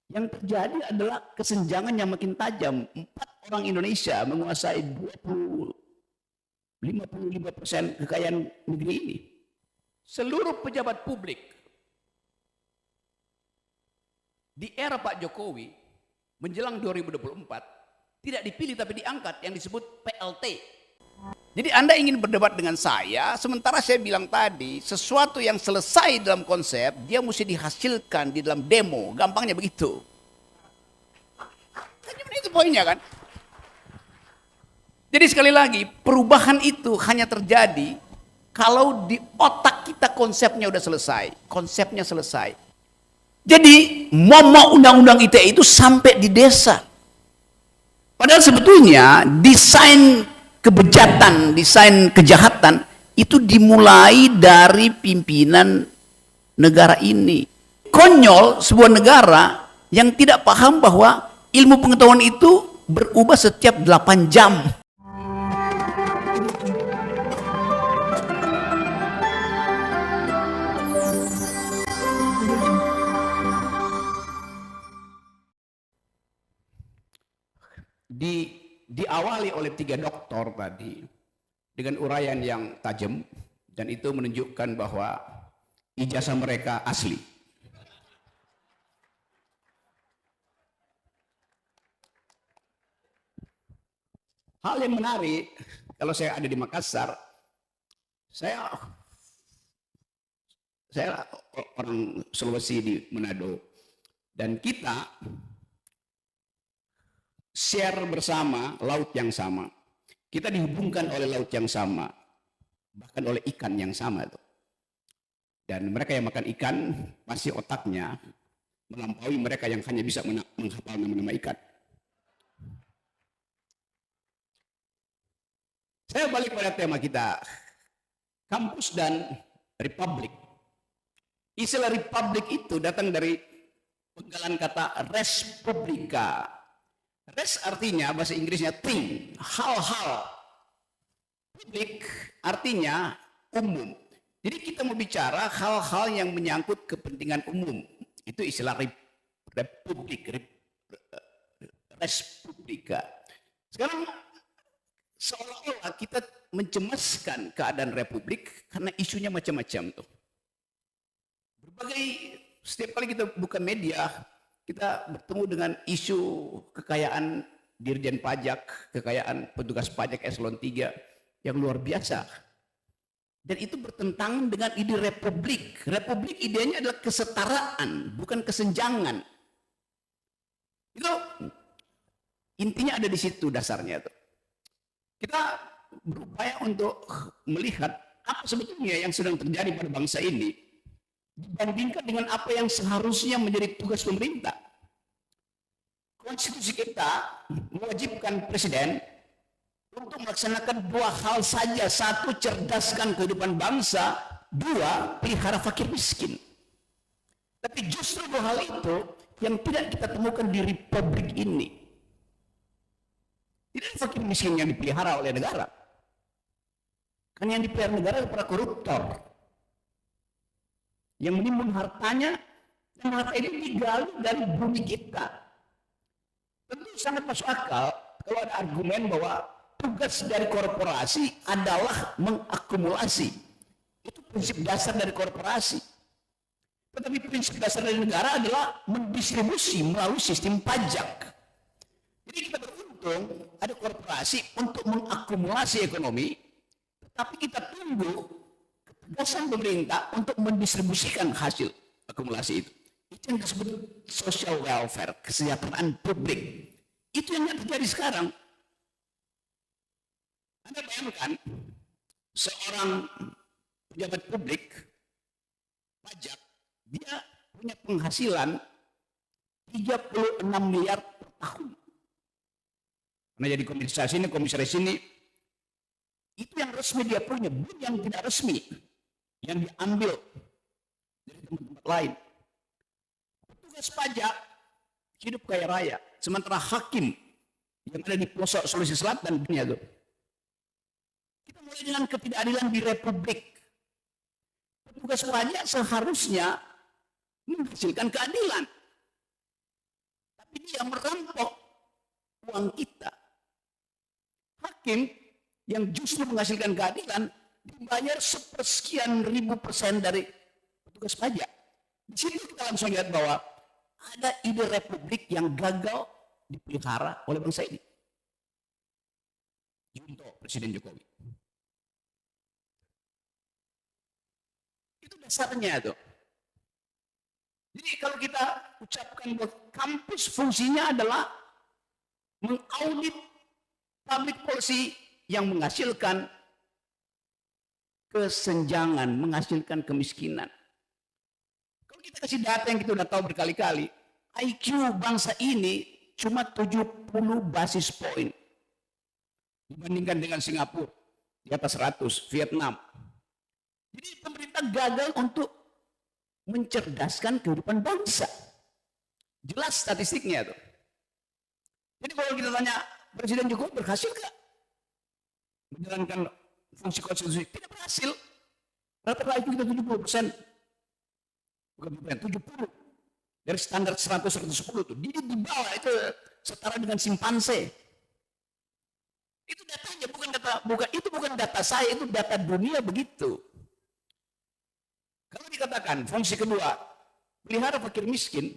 Yang terjadi adalah kesenjangan yang makin tajam. 4 orang Indonesia menguasai 55% kekayaan negeri ini. Seluruh pejabat publik di era Pak Jokowi menjelang 2024 tidak dipilih tapi diangkat, yang disebut PLT. Jadi Anda ingin berdebat dengan saya, sementara saya bilang tadi sesuatu yang selesai dalam konsep dia mesti dihasilkan di dalam demo, gampangnya begitu. Itu poinnya kan. Jadi sekali lagi, perubahan itu hanya terjadi kalau di otak kita konsepnya udah selesai, konsepnya selesai. Jadi momok undang-undang ITE itu sampai di desa. Padahal sebetulnya desain kebejatan, desain kejahatan itu dimulai dari pimpinan negara ini. Konyol sebuah negara yang tidak paham bahwa ilmu pengetahuan itu berubah setiap 8 jam. Diawali oleh 3 doktor tadi dengan uraian yang tajam, dan itu menunjukkan bahwa ijazah mereka asli. Hal yang menarik, kalau saya ada di Makassar, saya orang Sulawesi di Manado, dan kita share bersama laut yang sama. Kita dihubungkan oleh laut yang sama, bahkan oleh ikan yang sama itu. Dan mereka yang makan ikan pasti otaknya melampaui mereka yang hanya bisa menghafal nama-nama ikan. Saya balik pada tema kita, kampus dan republik. Istilah republik itu datang dari penggalan kata res publica. Res artinya bahasa Inggrisnya thing, hal-hal. Publik artinya umum. Jadi kita mau bicara hal-hal yang menyangkut kepentingan umum. Itu istilah republik, res publica. Sekarang seolah-olah kita mencemaskan keadaan republik karena isunya macam-macam tuh. Setiap kali kita buka media, kita bertemu dengan isu kekayaan Dirjen Pajak, kekayaan petugas pajak eselon 3 yang luar biasa. Dan itu bertentangan dengan ide republik. Republik idenya adalah kesetaraan, bukan kesenjangan. Itu intinya ada di situ dasarnya tuh. Kita berupaya untuk melihat apa sebetulnya yang sedang terjadi pada bangsa ini dibandingkan dengan apa yang seharusnya menjadi tugas pemerintah. Konstitusi kita mewajibkan presiden untuk melaksanakan 2 hal saja. 1, cerdaskan kehidupan bangsa. 2, pelihara fakir miskin. Tapi justru 2 hal itu yang tidak kita temukan di republik ini. Tidak fakir miskin yang dipelihara oleh negara. Kan yang dipelihara negara adalah para koruptor yang menimbun hartanya, dan harta ini digali dari bumi kita. Tentu sangat masuk akal kalau ada argumen bahwa tugas dari korporasi adalah mengakumulasi. Itu prinsip dasar dari korporasi. Tetapi prinsip dasar dari negara adalah mendistribusi melalui sistem pajak. Jadi kita beruntung ada korporasi untuk mengakumulasi ekonomi, tetapi kita tunggu ketegasan pemerintah untuk mendistribusikan hasil akumulasi itu. Itu yang disebut social welfare, kesejahteraan publik. Itu yang terjadi sekarang. Anda bayangkan seorang pejabat publik pajak, dia punya penghasilan 36 miliar per tahun. Karena jadi komisaris ini, itu yang resmi dia punya, bukan yang tidak resmi, yang diambil dari tempat-tempat lain. Petugas pajak hidup kaya raya, sementara hakim yang ada di pelosok Sulawesi Selatan dunia itu. Kita mulai dengan ketidakadilan di republik. Petugas pajak seharusnya menghasilkan keadilan. yang merampok uang kita. Hakim yang justru menghasilkan keadilan dibayar sepersekian ribu% dari petugas pajak. Di sini kita langsung lihat bahwa ada ide republik yang gagal dipelihara oleh bangsa ini. Junto Presiden Jokowi. Itu dasarnya tuh. Jadi kalau kita ucapkan bahwa kampus fungsinya adalah mengaudit public policy yang menghasilkan kesenjangan, menghasilkan kemiskinan. Kalau kita kasih data yang kita udah tahu berkali-kali, IQ bangsa ini cuma 70 basis point dibandingkan dengan Singapura di atas 100, Vietnam. Jadi pemerintah gagal untuk mencerdaskan kehidupan bangsa. Jelas statistiknya tuh. Jadi kalau kita tanya Presiden Jokowi berhasil nggak menjalankan fungsi konstitusi? Tidak berhasil. Rata-rata itu kita 70%. Bukan 70. Dari standar 100-110 tuh. Di bawah itu setara dengan simpanse. Itu datanya, bukan data saya, itu data dunia begitu. Kalau dikatakan fungsi kedua, pelihara fakir miskin,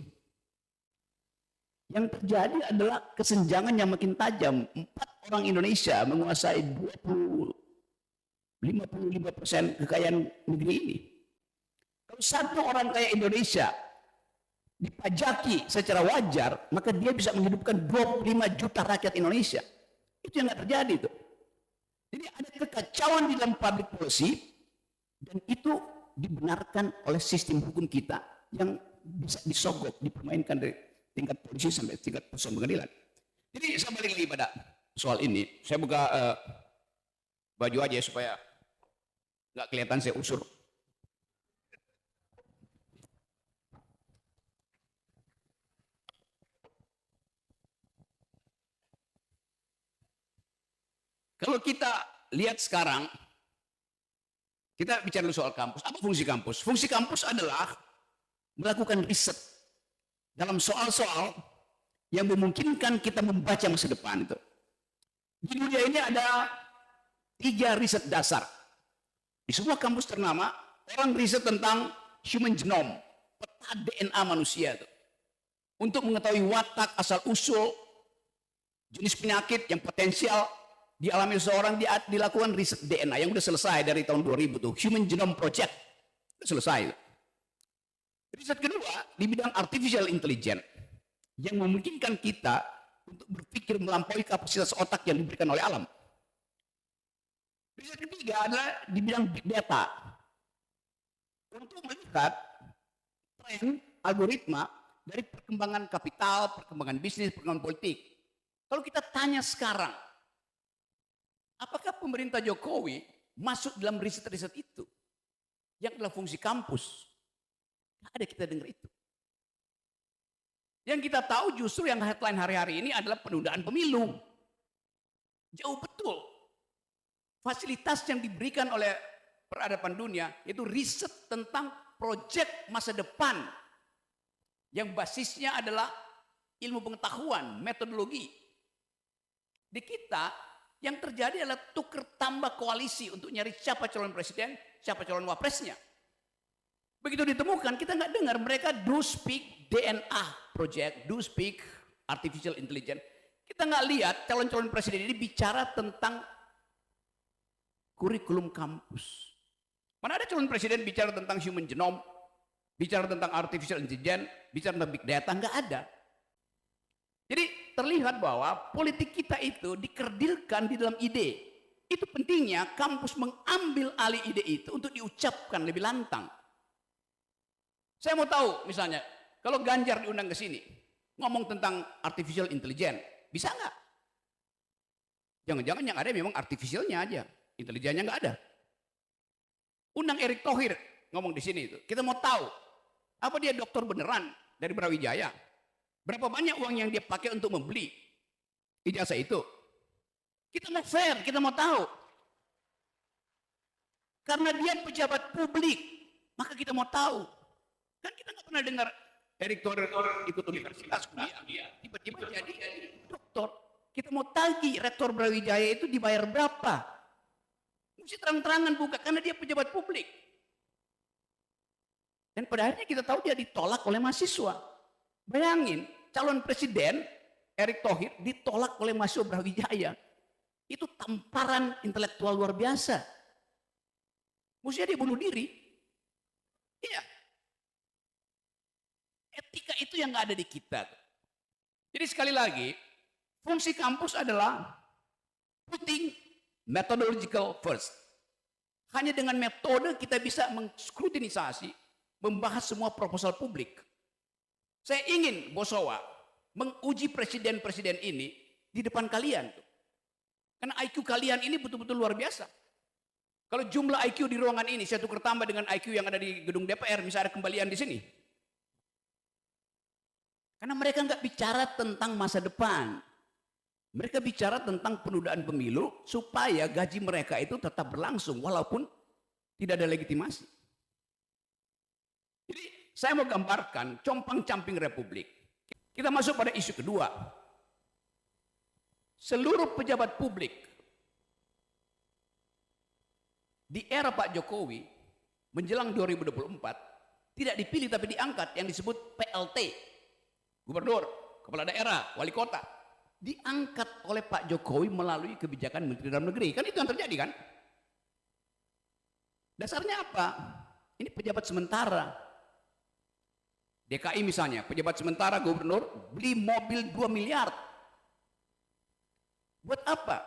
yang terjadi adalah kesenjangan yang makin tajam. 4 orang Indonesia menguasai 55% kekayaan negeri ini. Kalau 1 orang kaya Indonesia dipajaki secara wajar, maka dia bisa menghidupkan 25 juta rakyat Indonesia. Itu yang nggak terjadi tuh. Jadi ada kekacauan di dalam public policy, dan itu dibenarkan oleh sistem hukum kita yang bisa disogok, dipermainkan dari tingkat polisi sampai tingkat putusan pengadilan. Jadi saya balik lagi pada soal ini. Saya buka baju aja supaya nggak kelihatan saya usur. Kalau kita lihat sekarang, kita bicara dulu soal kampus. Apa fungsi kampus? Fungsi kampus adalah melakukan riset dalam soal-soal yang memungkinkan kita membaca masa depan itu. Di dunia ini ada 3 riset dasar. Di semua kampus ternama, orang riset tentang human genome, peta DNA manusia itu. Untuk mengetahui watak, asal-usul, jenis penyakit yang potensial dialami seseorang, dilakukan riset DNA yang sudah selesai dari tahun 2000 tuh, Human Genome Project. Sudah selesai. Riset kedua di bidang artificial intelligence yang memungkinkan kita untuk berpikir melampaui kapasitas otak yang diberikan oleh alam. Riset ketiga adalah di bidang big data untuk melihat tren algoritma dari perkembangan kapital, perkembangan bisnis, perkembangan politik. Kalau kita tanya sekarang, apakah pemerintah Jokowi masuk dalam riset-riset itu? Yang adalah fungsi kampus. Tidak ada kita dengar itu. Yang kita tahu justru yang headline hari-hari ini adalah penundaan pemilu. Jauh betul. Fasilitas yang diberikan oleh peradaban dunia itu riset tentang proyek masa depan. Yang basisnya adalah ilmu pengetahuan, metodologi. Di kita, yang terjadi adalah tuker tambah koalisi untuk nyari siapa calon presiden, siapa calon wapresnya. Begitu ditemukan, kita nggak dengar mereka do speak DNA project, do speak artificial intelligence. Kita nggak lihat calon-calon presiden ini bicara tentang kurikulum kampus. Mana ada calon presiden bicara tentang human genome, bicara tentang artificial intelligence, bicara tentang big data, nggak ada. Jadi terlihat bahwa politik kita itu dikerdilkan di dalam ide. Itu pentingnya kampus mengambil alih ide itu untuk diucapkan lebih lantang. Saya mau tahu misalnya, kalau Ganjar diundang ke sini, ngomong tentang artificial intelligence, bisa nggak? Jangan-jangan yang ada memang artificialnya aja, intelijennya nggak ada. Undang Erick Thohir ngomong di sini itu, kita mau tahu, apa dia dokter beneran dari Brawijaya? Berapa banyak uang yang dia pakai untuk membeli ijazah itu? Kita nggak fair, kita mau tahu. Karena dia pejabat publik, maka kita mau tahu. Kan kita nggak pernah dengar Erick Thohir ikut universitas kuliah, tiba-tiba jadi doktor. Kita mau tagih Rektor Brawijaya itu dibayar berapa? Mesti terang-terangan buka, karena dia pejabat publik. Dan pada akhirnya kita tahu dia ditolak oleh mahasiswa. Bayangin, calon presiden Erick Thohir ditolak oleh mahasiswa Brawijaya. Itu tamparan intelektual luar biasa. Mestinya dia bunuh diri. Iya. Etika itu yang nggak ada di kita. Jadi sekali lagi, fungsi kampus adalah putting methodological first. Hanya dengan metode kita bisa mengskrutinasi, membahas semua proposal publik. Saya ingin Bosowa menguji presiden-presiden ini di depan kalian. Karena IQ kalian ini betul-betul luar biasa. Kalau jumlah IQ di ruangan ini saya tukar tambah dengan IQ yang ada di gedung DPR, misalnya ada kembalian di sini. Karena mereka nggak bicara tentang masa depan. Mereka bicara tentang penundaan pemilu supaya gaji mereka itu tetap berlangsung walaupun tidak ada legitimasi. Jadi saya mau gambarkan compang-camping Republik. Kita masuk pada isu kedua. Seluruh pejabat publik di era Pak Jokowi menjelang 2024 tidak dipilih tapi diangkat, yang disebut PLT. Gubernur, kepala daerah, wali kota, diangkat oleh Pak Jokowi melalui kebijakan Menteri Dalam Negeri. Kan itu yang terjadi kan? Dasarnya apa? Ini pejabat sementara. DKI misalnya, pejabat sementara gubernur beli mobil 2 miliar. Buat apa?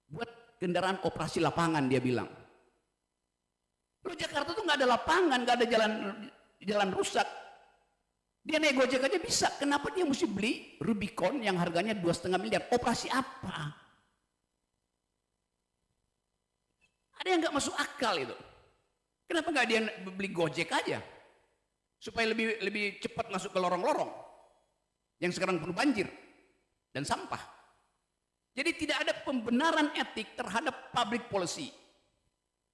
Buat kendaraan operasi lapangan, dia bilang. Loh, Jakarta tuh nggak ada lapangan, nggak ada jalan rusak. Dia naik Gojek aja bisa. Kenapa dia mesti beli Rubicon yang harganya 2,5 miliar? Operasi apa? Ada yang nggak masuk akal itu. Kenapa nggak dia beli Gojek aja? Supaya lebih cepat masuk ke lorong-lorong yang sekarang penuh banjir dan sampah. Jadi tidak ada pembenaran etik terhadap public policy.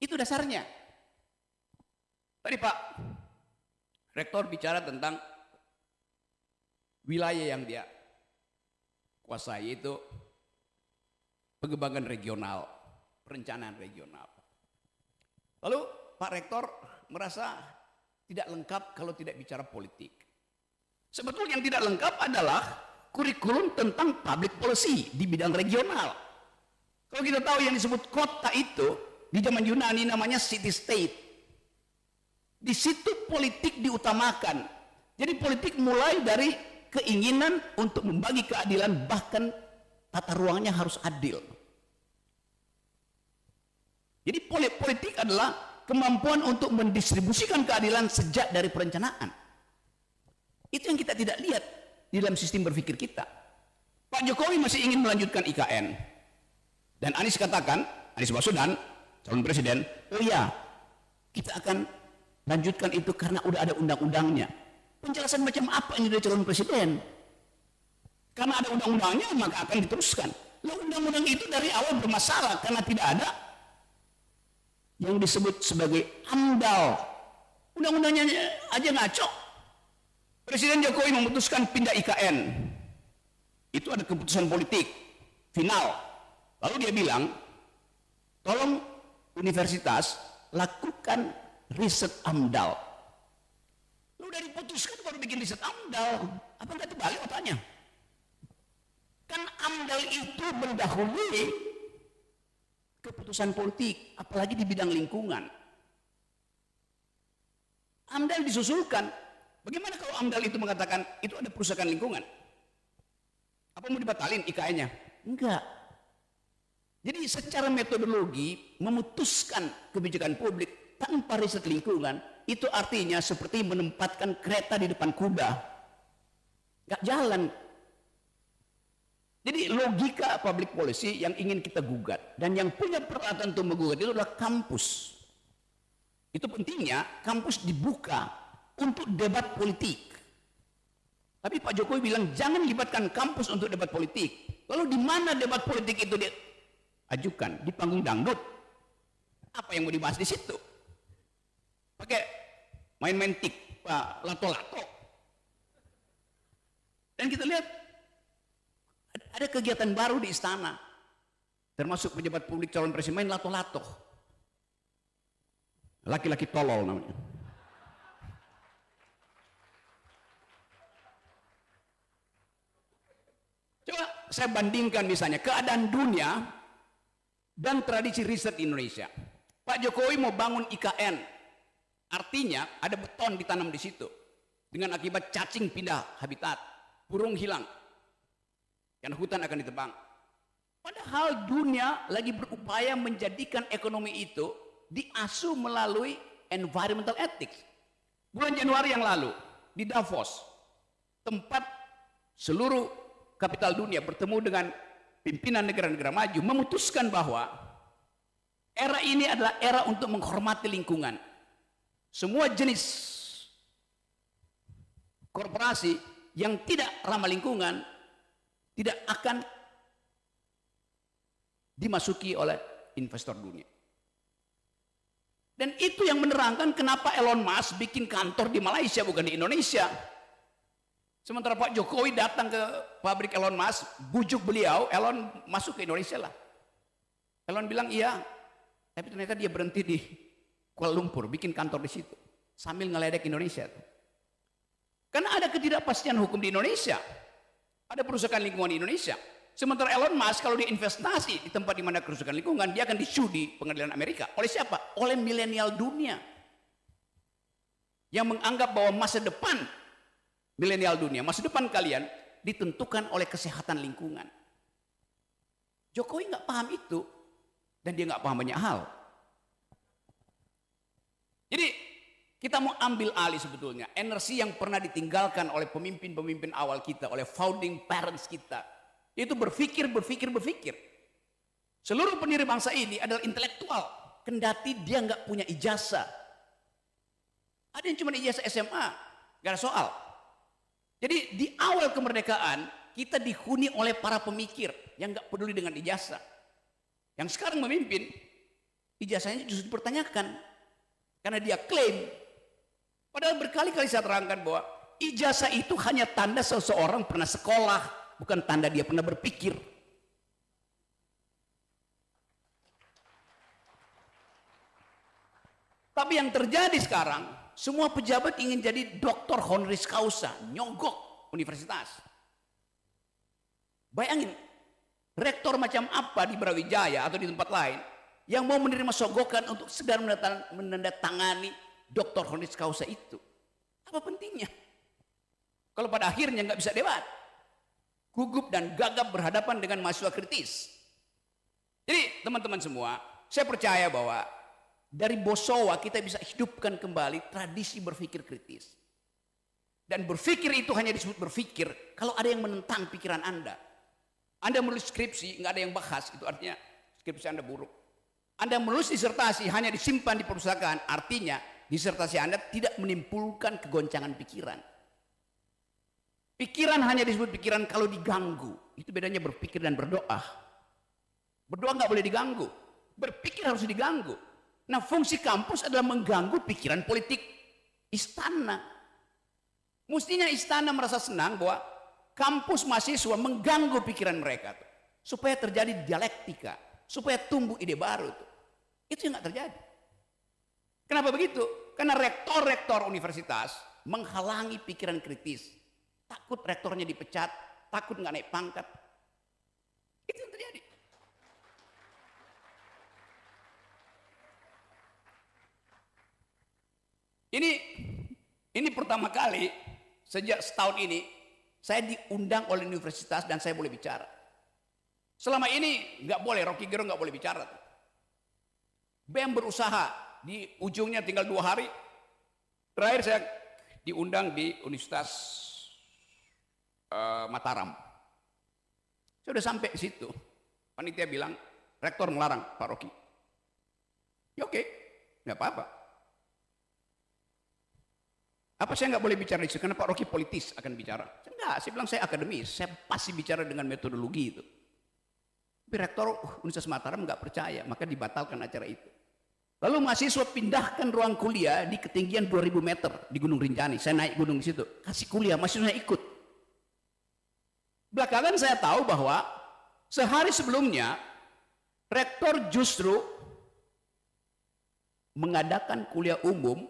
Itu dasarnya. Tadi Pak Rektor bicara tentang wilayah yang dia kuasai, itu pengembangan regional, perencanaan regional. Lalu Pak Rektor merasa tidak lengkap kalau tidak bicara politik. Sebetulnya yang tidak lengkap adalah kurikulum tentang public policy di bidang regional. Kalau kita tahu yang disebut kota itu di zaman Yunani namanya city state. Di situ politik diutamakan. Jadi politik mulai dari keinginan untuk membagi keadilan, bahkan tata ruangnya harus adil. Jadi politik adalah kemampuan untuk mendistribusikan keadilan sejak dari perencanaan. Itu yang kita tidak lihat di dalam sistem berpikir kita. Pak Jokowi masih ingin melanjutkan IKN. Dan Anies katakan, Anies Baswedan, calon presiden, oh ya, kita akan lanjutkan itu karena udah ada undang-undangnya. Penjelasan macam apa ini dari calon presiden? Karena ada undang-undangnya maka akan diteruskan. Lalu undang-undang itu dari awal bermasalah karena tidak ada yang disebut sebagai AMDAL. Undang-undangnya aja ngaco. Presiden Jokowi memutuskan pindah IKN. Itu ada keputusan politik final. Lalu dia bilang, tolong universitas lakukan riset AMDAL. Lu udah diputuskan baru bikin riset AMDAL. Apa nggak terbalik otaknya? Kan AMDAL itu mendahului keputusan politik, apalagi di bidang lingkungan. AMDAL disusulkan. Bagaimana kalau AMDAL itu mengatakan itu ada perusahaan lingkungan? Apa mau dibatalin IKN-nya? Enggak. Jadi secara metodologi memutuskan kebijakan publik tanpa riset lingkungan itu artinya seperti menempatkan kereta di depan kuda. Enggak jalan. Jadi logika public policy yang ingin kita gugat dan yang punya peralatan untuk menggugat itu adalah kampus. Itu pentingnya kampus dibuka untuk debat politik. Tapi Pak Jokowi bilang jangan libatkan kampus untuk debat politik. Lalu di mana debat politik itu diajukan? Di panggung dangdut. Apa yang mau dibahas di situ? Pakai main-main tik, lato-lato. Dan kita lihat ada kegiatan baru di istana, termasuk pejabat publik calon presiden main lato-lato. Laki-laki tolol namanya. Coba saya bandingkan misalnya keadaan dunia dan tradisi riset Indonesia. Pak Jokowi mau bangun IKN, artinya ada beton ditanam di situ. Dengan akibat cacing pindah habitat, burung hilang, karena hutan akan ditebang. Padahal dunia lagi berupaya menjadikan ekonomi itu diasuh melalui environmental ethics. Bulan Januari yang lalu di Davos, tempat seluruh kapital dunia bertemu dengan pimpinan negara-negara maju, memutuskan bahwa era ini adalah era untuk menghormati lingkungan. Semua jenis korporasi yang tidak ramah lingkungan tidak akan dimasuki oleh investor dunia. Dan itu yang menerangkan kenapa Elon Musk bikin kantor di Malaysia bukan di Indonesia. Sementara Pak Jokowi datang ke pabrik Elon Musk, bujuk beliau, Elon masuk ke Indonesia lah. Elon bilang iya, tapi ternyata dia berhenti di Kuala Lumpur, bikin kantor di situ, sambil ngeledek Indonesia. Karena ada ketidakpastian hukum di Indonesia, ada perusahaan lingkungan di Indonesia. Sementara Elon Musk kalau dia investasi di tempat di mana kerusakan lingkungan, dia akan disu di pengadilan Amerika. Oleh siapa? Oleh milenial dunia yang menganggap bahwa masa depan milenial dunia, masa depan kalian ditentukan oleh kesehatan lingkungan. Jokowi nggak paham itu dan dia nggak paham banyak hal. Jadi kita mau ambil alih sebetulnya energi yang pernah ditinggalkan oleh pemimpin-pemimpin awal kita, oleh founding parents kita. Itu berpikir. Seluruh pendiri bangsa ini adalah intelektual, kendati dia nggak punya ijazah. Ada yang cuma ijazah SMA, nggak ada soal. Jadi di awal kemerdekaan kita dihuni oleh para pemikir yang nggak peduli dengan ijazah. Yang sekarang memimpin, ijazahnya justru dipertanyakan karena dia klaim. Padahal berkali-kali saya terangkan bahwa ijazah itu hanya tanda seseorang pernah sekolah, bukan tanda dia pernah berpikir. Tapi yang terjadi sekarang, semua pejabat ingin jadi doktor honoris causa, nyogok universitas. Bayangin, rektor macam apa di Brawijaya atau di tempat lain yang mau menerima sogokan untuk sekedar menandatangani doktor honoris causa itu. Apa pentingnya? Kalau pada akhirnya nggak bisa debat, gugup dan gagap berhadapan dengan mahasiswa kritis. Jadi teman-teman semua, saya percaya bahwa dari Bosowa kita bisa hidupkan kembali tradisi berpikir kritis. Dan berpikir itu hanya disebut berpikir kalau ada yang menentang pikiran Anda. Anda menulis skripsi, nggak ada yang bahas, itu artinya skripsi Anda buruk. Anda menulis disertasi hanya disimpan di perpustakaan, artinya disertasi Anda tidak menimbulkan kegoncangan pikiran. Pikiran hanya disebut pikiran kalau diganggu. Itu bedanya berpikir dan berdoa. Berdoa nggak boleh diganggu. Berpikir harus diganggu. Nah, fungsi kampus adalah mengganggu pikiran politik istana. Mestinya istana merasa senang bahwa kampus mahasiswa mengganggu pikiran mereka tuh, supaya terjadi dialektika, supaya tumbuh ide baru tuh. Itu yang nggak terjadi. Kenapa begitu? Karena rektor-rektor universitas menghalangi pikiran kritis. Takut rektornya dipecat, takut nggak naik pangkat. Itu yang terjadi. Ini pertama kali sejak setahun ini saya diundang oleh universitas dan saya boleh bicara. Selama ini nggak boleh, Rocky Gerung nggak boleh bicara. BEM berusaha, di ujungnya tinggal 2 hari. Terakhir saya diundang di Universitas Mataram. Saya udah sampai di situ. Panitia bilang, rektor melarang Pak Rocky. Ya oke, nggak apa-apa. Apa saya nggak boleh bicara di situ? Karena Pak Rocky politis akan bicara. Saya bilang saya akademis, saya pasti bicara dengan metodologi itu. Tapi rektor Universitas Mataram nggak percaya, maka dibatalkan acara itu. Lalu mahasiswa pindahkan ruang kuliah di ketinggian 2000 meter di Gunung Rinjani. Saya naik gunung di situ, kasih kuliah, mahasiswa ikut. Belakangan saya tahu bahwa sehari sebelumnya rektor justru mengadakan kuliah umum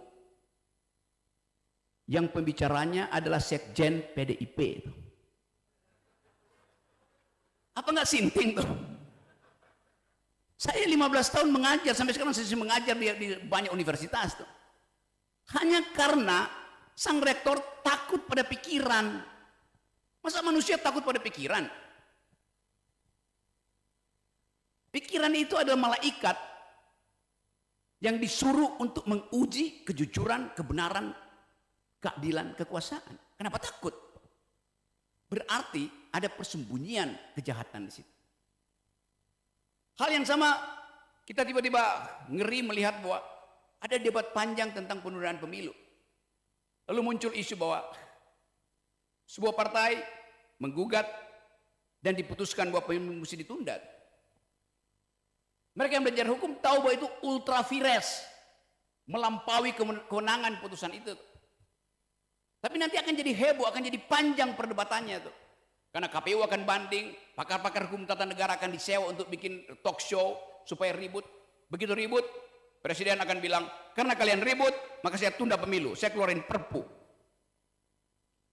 yang pembicaranya adalah sekjen PDIP. Apa nggak sinting tuh? Saya 15 tahun mengajar, sampai sekarang saya mengajar di banyak universitas tuh. Hanya karena sang rektor takut pada pikiran. Masa manusia takut pada pikiran? Pikiran itu adalah malaikat yang disuruh untuk menguji kejujuran, kebenaran, keadilan, kekuasaan. Kenapa takut? Berarti ada persembunyian kejahatan di situ. Hal yang sama, kita tiba-tiba ngeri melihat bahwa ada debat panjang tentang penundaan pemilu. Lalu muncul isu bahwa sebuah partai menggugat dan diputuskan bahwa pemilu mesti ditunda. Mereka yang belajar hukum tahu bahwa itu ultra vires, melampaui kewenangan putusan itu. Tapi nanti akan jadi heboh, akan jadi panjang perdebatannya tuh. Karena KPU akan banding, pakar-pakar hukum tata negara akan disewa untuk bikin talk show supaya ribut. Begitu ribut, presiden akan bilang, karena kalian ribut, maka saya tunda pemilu, saya keluarin perpu.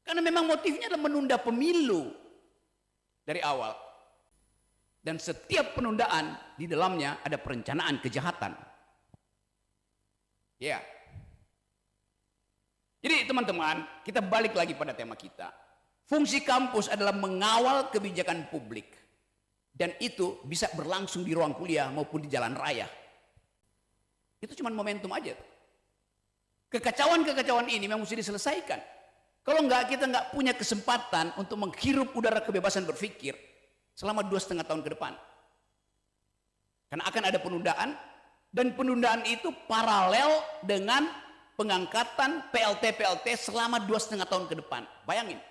Karena memang motifnya adalah menunda pemilu dari awal. Dan setiap penundaan di dalamnya ada perencanaan kejahatan. Ya. Jadi teman-teman, kita balik lagi pada tema kita. Fungsi kampus adalah mengawal kebijakan publik. Dan itu bisa berlangsung di ruang kuliah maupun di jalan raya. Itu cuma momentum aja. Kekacauan-kekacauan ini memang mesti diselesaikan. Kalau enggak, kita enggak punya kesempatan untuk menghirup udara kebebasan berpikir selama 2,5 tahun ke depan. Karena akan ada penundaan, dan penundaan itu paralel dengan pengangkatan PLT-PLT selama 2,5 tahun ke depan. Bayangin.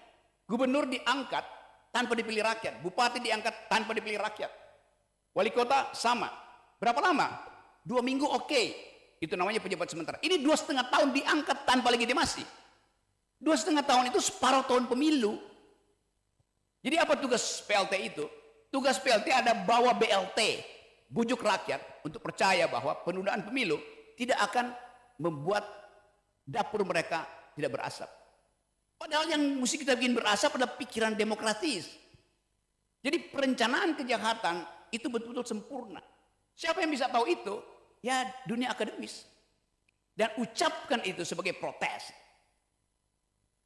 Gubernur diangkat tanpa dipilih rakyat, bupati diangkat tanpa dipilih rakyat, wali kota sama. Berapa lama? 2 minggu oke. Itu namanya pejabat sementara. Ini 2,5 tahun diangkat tanpa legitimasi. 2,5 tahun itu separuh tahun pemilu. Jadi apa tugas PLT itu? Tugas PLT ada bawa BLT, bujuk rakyat untuk percaya bahwa penundaan pemilu tidak akan membuat dapur mereka tidak berasap. Padahal yang mesti kita bikin berasap adalah pikiran demokratis. Jadi perencanaan kejahatan itu betul-betul sempurna. Siapa yang bisa tahu itu? Ya dunia akademis. Dan ucapkan itu sebagai protes.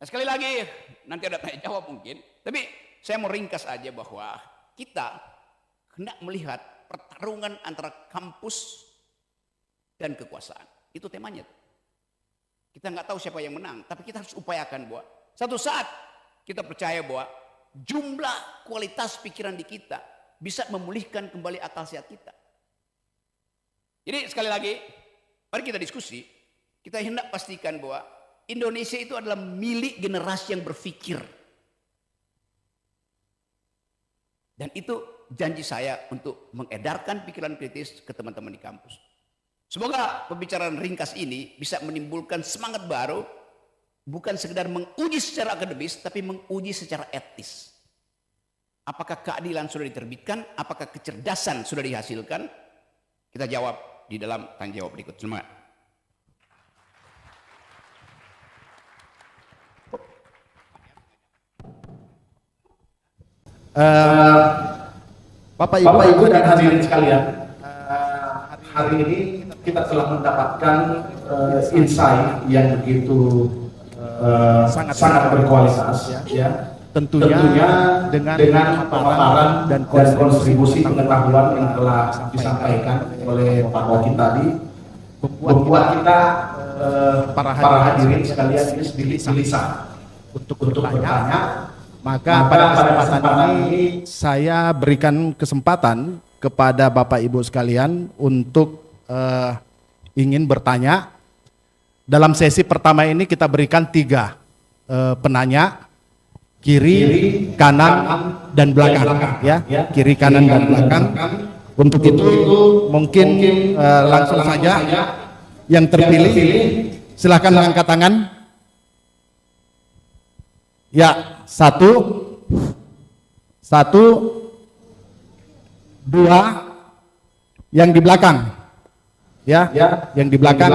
Nah, sekali lagi, nanti ada tanya jawab mungkin. Tapi saya mau ringkas aja bahwa kita hendak melihat pertarungan antara kampus dan kekuasaan. Itu temanya. Kita nggak tahu siapa yang menang, tapi kita harus upayakan bahwa satu saat kita percaya bahwa jumlah kualitas pikiran di kita bisa memulihkan kembali akal sehat kita. Jadi sekali lagi, mari kita diskusi. Kita hendak pastikan bahwa Indonesia itu adalah milik generasi yang berpikir. Dan itu janji saya untuk mengedarkan pikiran kritis ke teman-teman di kampus. Semoga pembicaraan ringkas ini bisa menimbulkan semangat baru, bukan sekedar menguji secara akademis, tapi menguji secara etis. Apakah keadilan sudah diterbitkan? Apakah kecerdasan sudah dihasilkan? Kita jawab di dalam tanya jawab berikut. Semangat. Bapak Ibu dan hadirin sekalian, hari ini kita telah mendapatkan insight yang begitu sangat berkualitas, ya. Tentunya dengan pemaparan dan kontribusi pengetahuan yang telah disampaikan oleh Pak Wakil tadi, membuat kita para hadirin sekalian ini sedikit gelisah untuk bertanya. Maka pada kesempatan ini saya berikan kesempatan kepada Bapak Ibu sekalian untuk ingin bertanya. Dalam sesi pertama ini kita berikan 3 penanya, kiri, kanan, dan belakang, ya, kiri, kanan, dan belakang. Untuk itu mungkin langsung saja yang terpilih silakan mengangkat tangan. Ya, 1, 1, 2, yang di belakang. Ya, yang di belakang.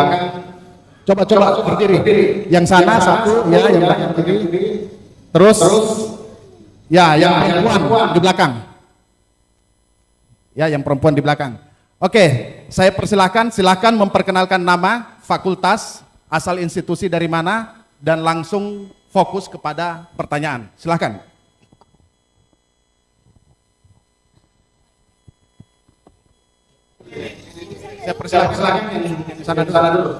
Coba berdiri. Yang sana 1, ya, yang belakang berdiri. Terus, ya, yang perempuan di belakang. Ya, yang perempuan di belakang. Oke, saya silakan memperkenalkan nama, fakultas, asal institusi dari mana, dan langsung fokus kepada pertanyaan. Silakan. Saya persilakan yang di sana dulu.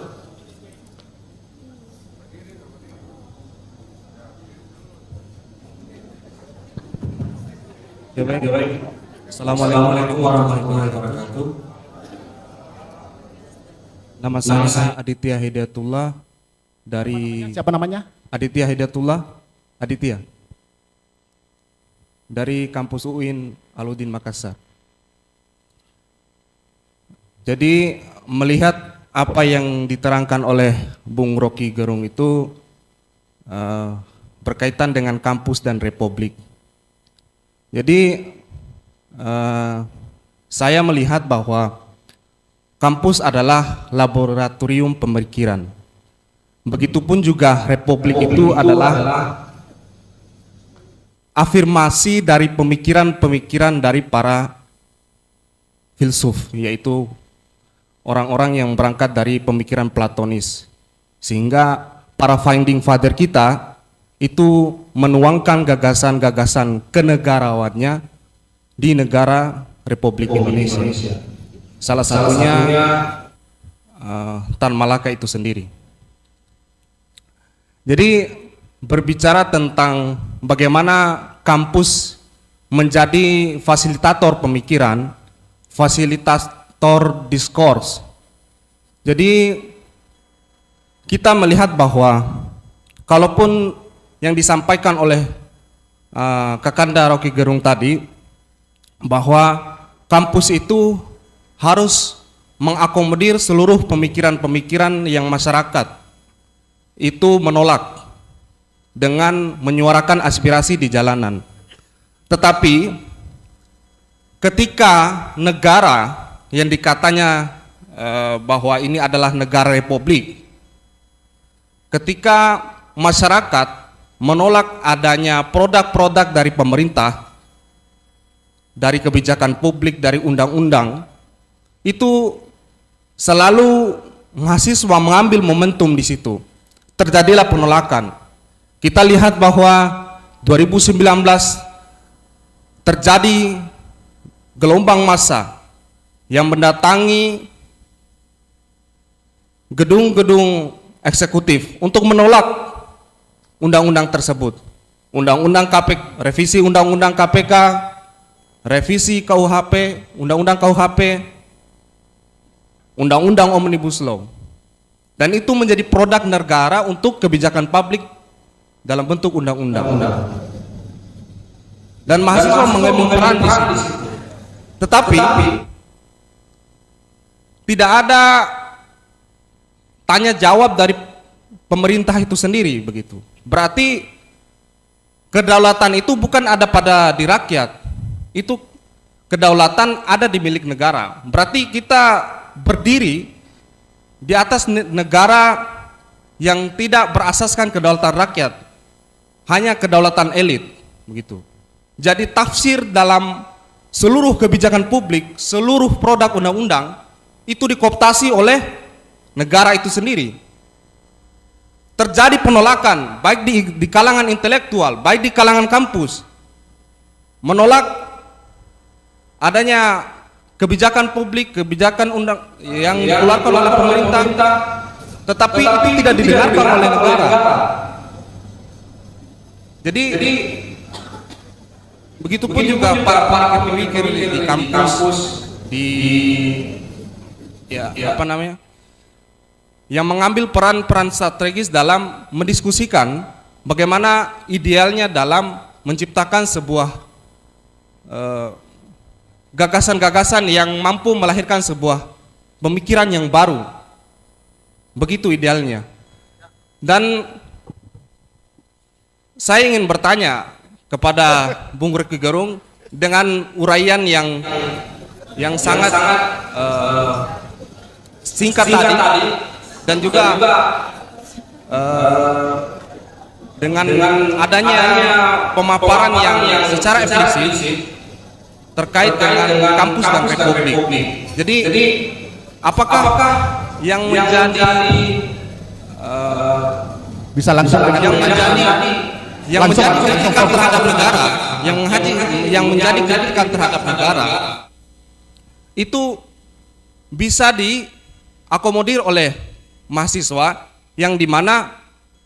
Ya baik. Assalamualaikum warahmatullahi wabarakatuh. Nama saya Aditya Hidayatullah dari Siapa namanya? Aditya Hidayatullah dari kampus UIN Alauddin Makassar. Jadi melihat apa yang diterangkan oleh Bung Rocky Gerung itu berkaitan dengan kampus dan republik. Jadi saya melihat bahwa kampus adalah laboratorium pemikiran. Begitupun juga republik itu adalah afirmasi dari pemikiran-pemikiran dari para filsuf, yaitu orang-orang yang berangkat dari pemikiran Platonis. Sehingga para founding father kita itu menuangkan gagasan-gagasan kenegarawannya di negara Republik Indonesia. Salah satunya Tan Malaka itu sendiri. Jadi berbicara tentang bagaimana kampus menjadi fasilitator pemikiran, fasilitator diskurs. Jadi kita melihat bahwa kalaupun yang disampaikan oleh Kakanda Rocky Gerung tadi, bahwa kampus itu harus mengakomodir seluruh pemikiran-pemikiran yang masyarakat itu menolak dengan menyuarakan aspirasi di jalanan. Tetapi ketika negara yang dikatanya bahwa ini adalah negara republik, ketika masyarakat menolak adanya produk-produk dari pemerintah, dari kebijakan publik, dari undang-undang, itu selalu mahasiswa mengambil momentum di situ. Terjadilah penolakan. Kita lihat bahwa 2019 terjadi gelombang massa yang mendatangi gedung-gedung eksekutif untuk menolak undang-undang tersebut. Undang-undang KPK, revisi undang-undang KPK, revisi KUHP, undang-undang KUHP, undang-undang Omnibus Law. Dan itu menjadi produk negara untuk kebijakan publik dalam bentuk undang-undang. Dan mahasiswa mengambil peran di situ. Tetapi tidak ada tanya jawab dari pemerintah itu sendiri begitu. Berarti kedaulatan itu bukan ada pada di rakyat. Itu kedaulatan ada di milik negara. Berarti kita berdiri di atas negara yang tidak berasaskan kedaulatan rakyat, hanya kedaulatan elit begitu. Jadi tafsir dalam seluruh kebijakan publik, seluruh produk undang-undang itu dikooptasi oleh negara itu sendiri. Terjadi penolakan baik di kalangan intelektual, baik di kalangan kampus, menolak adanya kebijakan publik, kebijakan undang yang dikeluarkan oleh pemerintah, tetapi itu tidak didengarkan oleh negara. Jadi begitupun juga para pemikir di kampus, yang mengambil peran-peran strategis dalam mendiskusikan bagaimana idealnya dalam menciptakan sebuah gagasan-gagasan yang mampu melahirkan sebuah pemikiran yang baru. Begitu idealnya. Dan saya ingin bertanya kepada Bung Rocky Gerung dengan uraian yang sangat singkat tadi dan juga dengan adanya pemaparan yang secara eksplisit terkait dengan kampus dan republik. Jadi apakah yang menjadi bisa langsung yang menjadi kritikan terhadap negara, yang menjadi kritikan terhadap negara itu bisa diakomodir oleh mahasiswa, yang dimana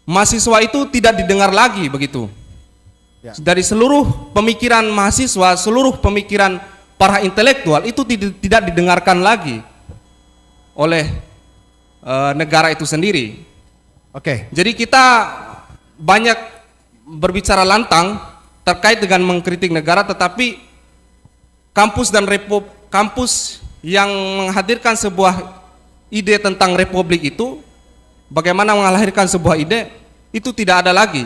mahasiswa itu tidak didengar lagi begitu. Dari seluruh pemikiran mahasiswa, seluruh pemikiran para intelektual itu tidak didengarkan lagi oleh negara itu sendiri. Oke. Jadi kita banyak berbicara lantang terkait dengan mengkritik negara, tetapi kampus kampus yang menghadirkan sebuah ide tentang republik itu, bagaimana melahirkan sebuah ide itu tidak ada lagi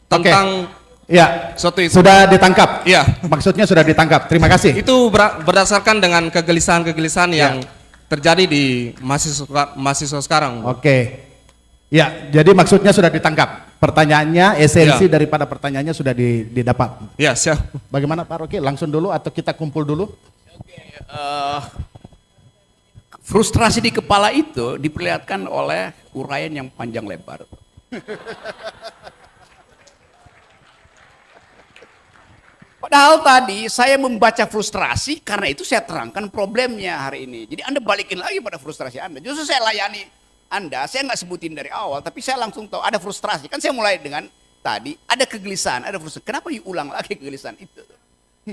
tentang ya, suatu itu. Sudah ditangkap. Ya. Maksudnya sudah ditangkap. Terima kasih. Itu berdasarkan dengan kegelisahan-kegelisahan yang terjadi di mahasiswa sekarang. Oke. Ya, jadi maksudnya sudah ditangkap. Pertanyaannya, esensi daripada pertanyaannya sudah didapat. Ya, siap. Bagaimana Pak Rocky? Langsung dulu atau kita kumpul dulu? Frustrasi di kepala itu diperlihatkan oleh uraian yang panjang lebar. Padahal tadi saya membaca frustrasi, karena itu saya terangkan problemnya hari ini. Jadi Anda balikin lagi pada frustrasi Anda. Justru saya layani Anda, saya nggak sebutin dari awal, tapi saya langsung tahu ada frustrasi. Kan saya mulai dengan tadi, ada kegelisahan, ada frustrasi. Kenapa diulang lagi kegelisahan itu?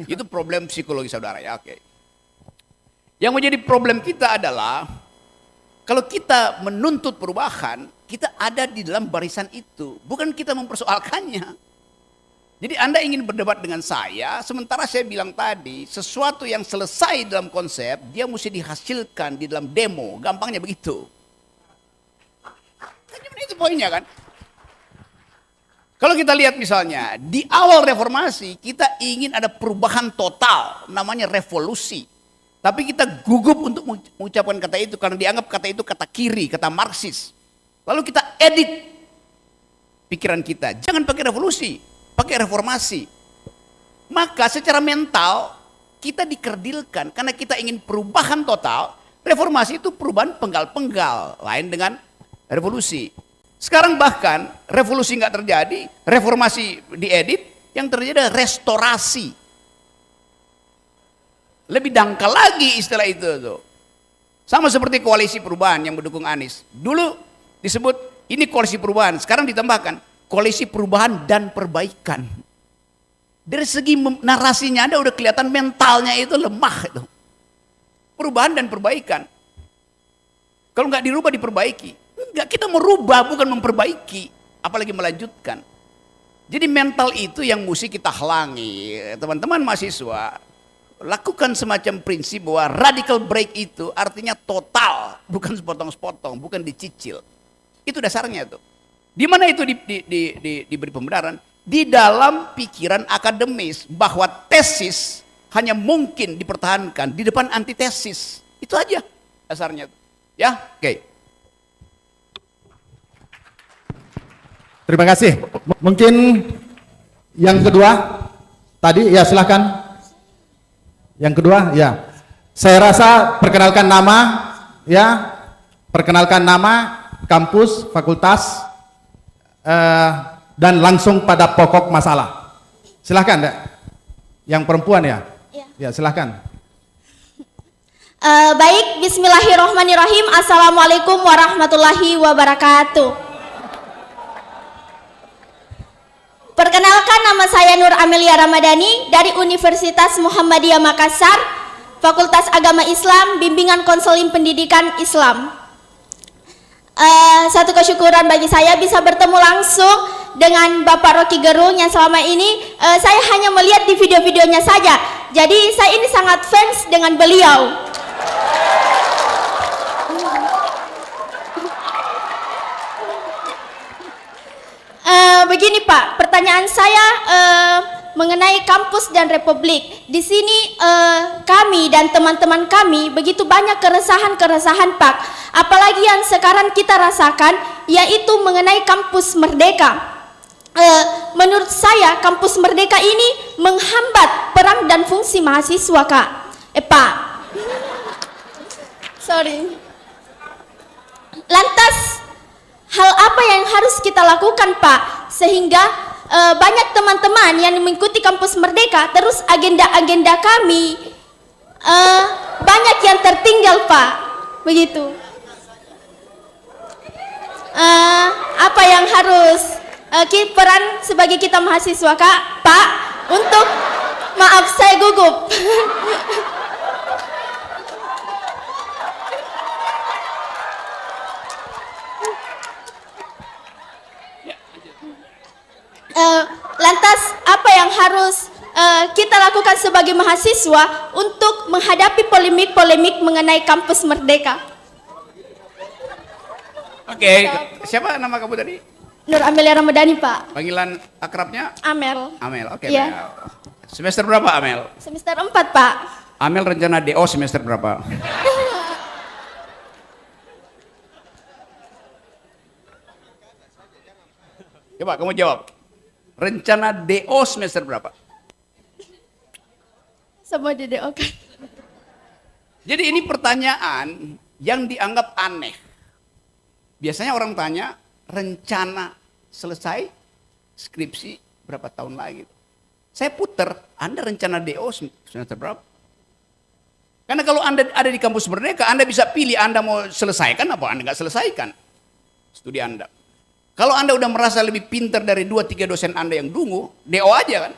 Itu problem psikologi saudara ya, oke. Yang menjadi problem kita adalah, kalau kita menuntut perubahan, kita ada di dalam barisan itu. Bukan kita mempersoalkannya. Jadi Anda ingin berdebat dengan saya, sementara saya bilang tadi, sesuatu yang selesai dalam konsep, dia mesti dihasilkan di dalam demo. Gampangnya begitu. Itu poinnya kan. Kalau kita lihat misalnya, di awal reformasi, kita ingin ada perubahan total, namanya revolusi. Tapi kita gugup untuk mengucapkan kata itu, karena dianggap kata itu kata kiri, kata Marxis. Lalu kita edit pikiran kita, jangan pakai revolusi, pakai reformasi. Maka secara mental kita dikerdilkan karena kita ingin perubahan total. Reformasi itu perubahan penggal-penggal, lain dengan revolusi. Sekarang bahkan revolusi nggak terjadi, reformasi diedit, yang terjadi adalah restorasi. Lebih dangkal lagi istilah itu tuh. Sama seperti koalisi perubahan yang mendukung Anies. Dulu disebut ini koalisi perubahan, sekarang ditambahkan koalisi perubahan dan perbaikan. Dari segi narasinya Anda udah kelihatan mentalnya itu lemah itu. Perubahan dan perbaikan. Kalau nggak dirubah diperbaiki. Enggak, kita merubah bukan memperbaiki, apalagi melanjutkan. Jadi mental itu yang mesti kita halangi. Teman-teman mahasiswa, lakukan semacam prinsip bahwa radical break itu artinya total, bukan sepotong-sepotong, bukan dicicil. Itu dasarnya tuh. Di mana itu diberi pembenaran? Di dalam pikiran akademis bahwa tesis hanya mungkin dipertahankan di depan antitesis. Itu aja dasarnya tuh. Ya, oke. Terima kasih. Mungkin yang kedua tadi ya silahkan. Yang kedua ya. Saya rasa perkenalkan nama ya. Perkenalkan nama, kampus, fakultas dan langsung pada pokok masalah. Silahkan Dek. Yang perempuan ya. Ya silahkan. Baik, bismillahirrahmanirrahim. Assalamualaikum warahmatullahi wabarakatuh. Perkenalkan, nama saya Nur Amelia Ramadhani dari Universitas Muhammadiyah Makassar, Fakultas Agama Islam, Bimbingan Konseling Pendidikan Islam. Satu kesyukuran bagi saya bisa bertemu langsung dengan Bapak Rocky Gerung yang selama ini saya hanya melihat di video-videonya saja. Jadi saya ini sangat fans dengan beliau. Begini Pak, pertanyaan saya mengenai kampus dan republik. Di sini kami dan teman-teman kami begitu banyak keresahan-keresahan Pak. Apalagi yang sekarang kita rasakan yaitu mengenai kampus Merdeka. Menurut saya kampus Merdeka ini menghambat peran dan fungsi mahasiswa Kak. Pak. Sorry. Lantas hal apa yang harus kita lakukan Pak sehingga banyak teman-teman yang mengikuti kampus Merdeka terus agenda-agenda kami banyak yang tertinggal Pak, begitu. Apa yang harus peran sebagai kita mahasiswa Kak Pak untuk, maaf saya gugup. Lantas apa yang harus kita lakukan sebagai mahasiswa untuk menghadapi polemik-polemik mengenai kampus Merdeka? Oke, siapa nama kamu tadi? Nur Amelia Ramadhani Pak. Panggilan akrabnya? Amel. Amel, oke. Iya. Amel. Semester berapa Amel? Semester 4 Pak. Amel rencana DO semester berapa? Coba kamu jawab. Rencana DO semester berapa? Semua didoakan. Jadi ini pertanyaan yang dianggap aneh. Biasanya orang tanya, rencana selesai skripsi berapa tahun lagi? Saya puter, Anda rencana DO semester berapa? Karena kalau Anda ada di kampus Merdeka, Anda bisa pilih Anda mau selesaikan apa Anda nggak selesaikan studi Anda. Kalau Anda udah merasa lebih pintar dari 2-3 dosen Anda yang dungu, DO aja kan.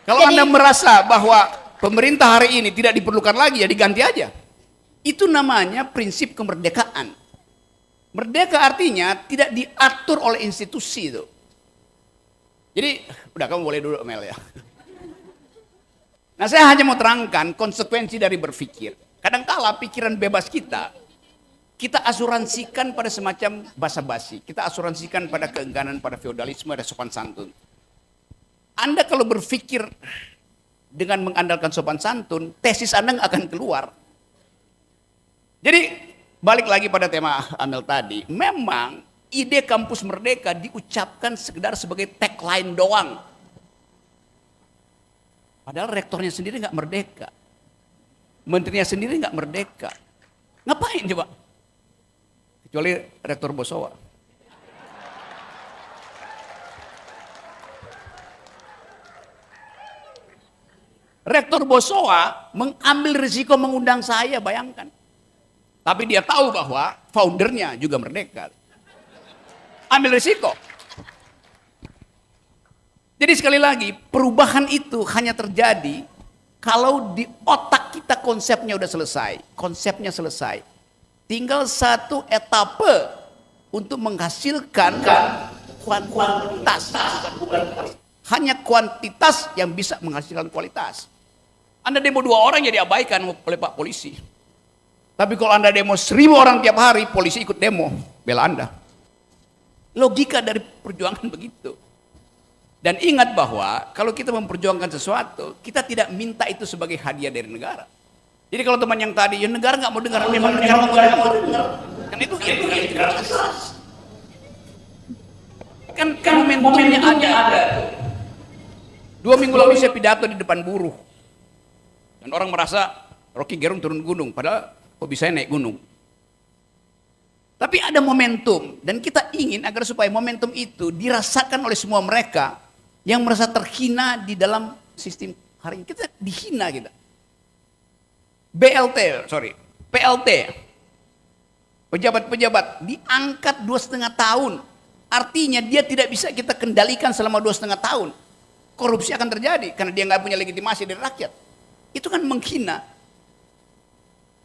Kalau Anda merasa bahwa pemerintah hari ini tidak diperlukan lagi, ya diganti aja. Itu namanya prinsip kemerdekaan. Merdeka artinya tidak diatur oleh institusi itu. Jadi, udah kamu boleh duduk Mel ya. Nah saya hanya mau terangkan konsekuensi dari berpikir. Kadangkala pikiran bebas kita asuransikan pada semacam basa-basi. Kita asuransikan pada keengganan, pada feodalisme, ada sopan santun. Anda kalau berpikir dengan mengandalkan sopan santun, tesis Anda nggak akan keluar. Jadi balik lagi pada tema Amel tadi, memang ide kampus Merdeka diucapkan sekedar sebagai tagline doang. Padahal rektornya sendiri nggak merdeka, menterinya sendiri nggak merdeka. Ngapain coba? Kecuali Rektor Bosowa. Rektor Bosowa mengambil risiko mengundang saya, bayangkan. Tapi dia tahu bahwa foundernya juga merdeka. Ambil risiko. Jadi sekali lagi, perubahan itu hanya terjadi kalau di otak kita konsepnya udah selesai. Konsepnya selesai. Tinggal satu etape untuk menghasilkan kuantitas. Hanya kuantitas yang bisa menghasilkan kualitas. Anda demo 2 orang ya diabaikan oleh Pak Polisi. Tapi kalau Anda demo 1000 orang tiap hari, polisi ikut demo, bela Anda. Logika dari perjuangan begitu. Dan ingat bahwa kalau kita memperjuangkan sesuatu, kita tidak minta itu sebagai hadiah dari negara. Jadi kalau teman yang tadi, ya negara nggak mau dengar, memang negara mau dengar. Kan itu ya negara kan momentumnya ada. 2 minggu lalu saya pidato di depan buruh. Dan orang merasa Rocky Gerung turun gunung, padahal hobi saya naik gunung. Tapi ada momentum, dan kita ingin agar supaya momentum itu dirasakan oleh semua mereka yang merasa terhina di dalam sistem hari ini. Kita dihina kita. PLT, pejabat-pejabat diangkat 2,5 tahun. Artinya dia tidak bisa kita kendalikan selama 2,5 tahun. Korupsi akan terjadi karena dia nggak punya legitimasi dari rakyat. Itu kan menghina.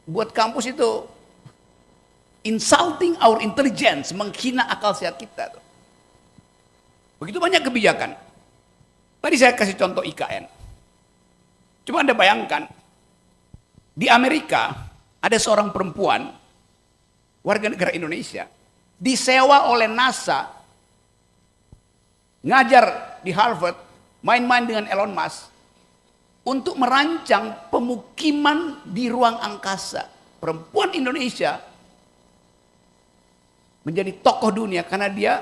Buat kampus itu insulting our intelligence, menghina akal sehat kita. Begitu banyak kebijakan. Tadi saya kasih contoh IKN. Cuma Anda bayangkan, di Amerika ada seorang perempuan warga negara Indonesia disewa oleh NASA ngajar di Harvard, main-main dengan Elon Musk untuk merancang pemukiman di ruang angkasa. Perempuan Indonesia menjadi tokoh dunia karena dia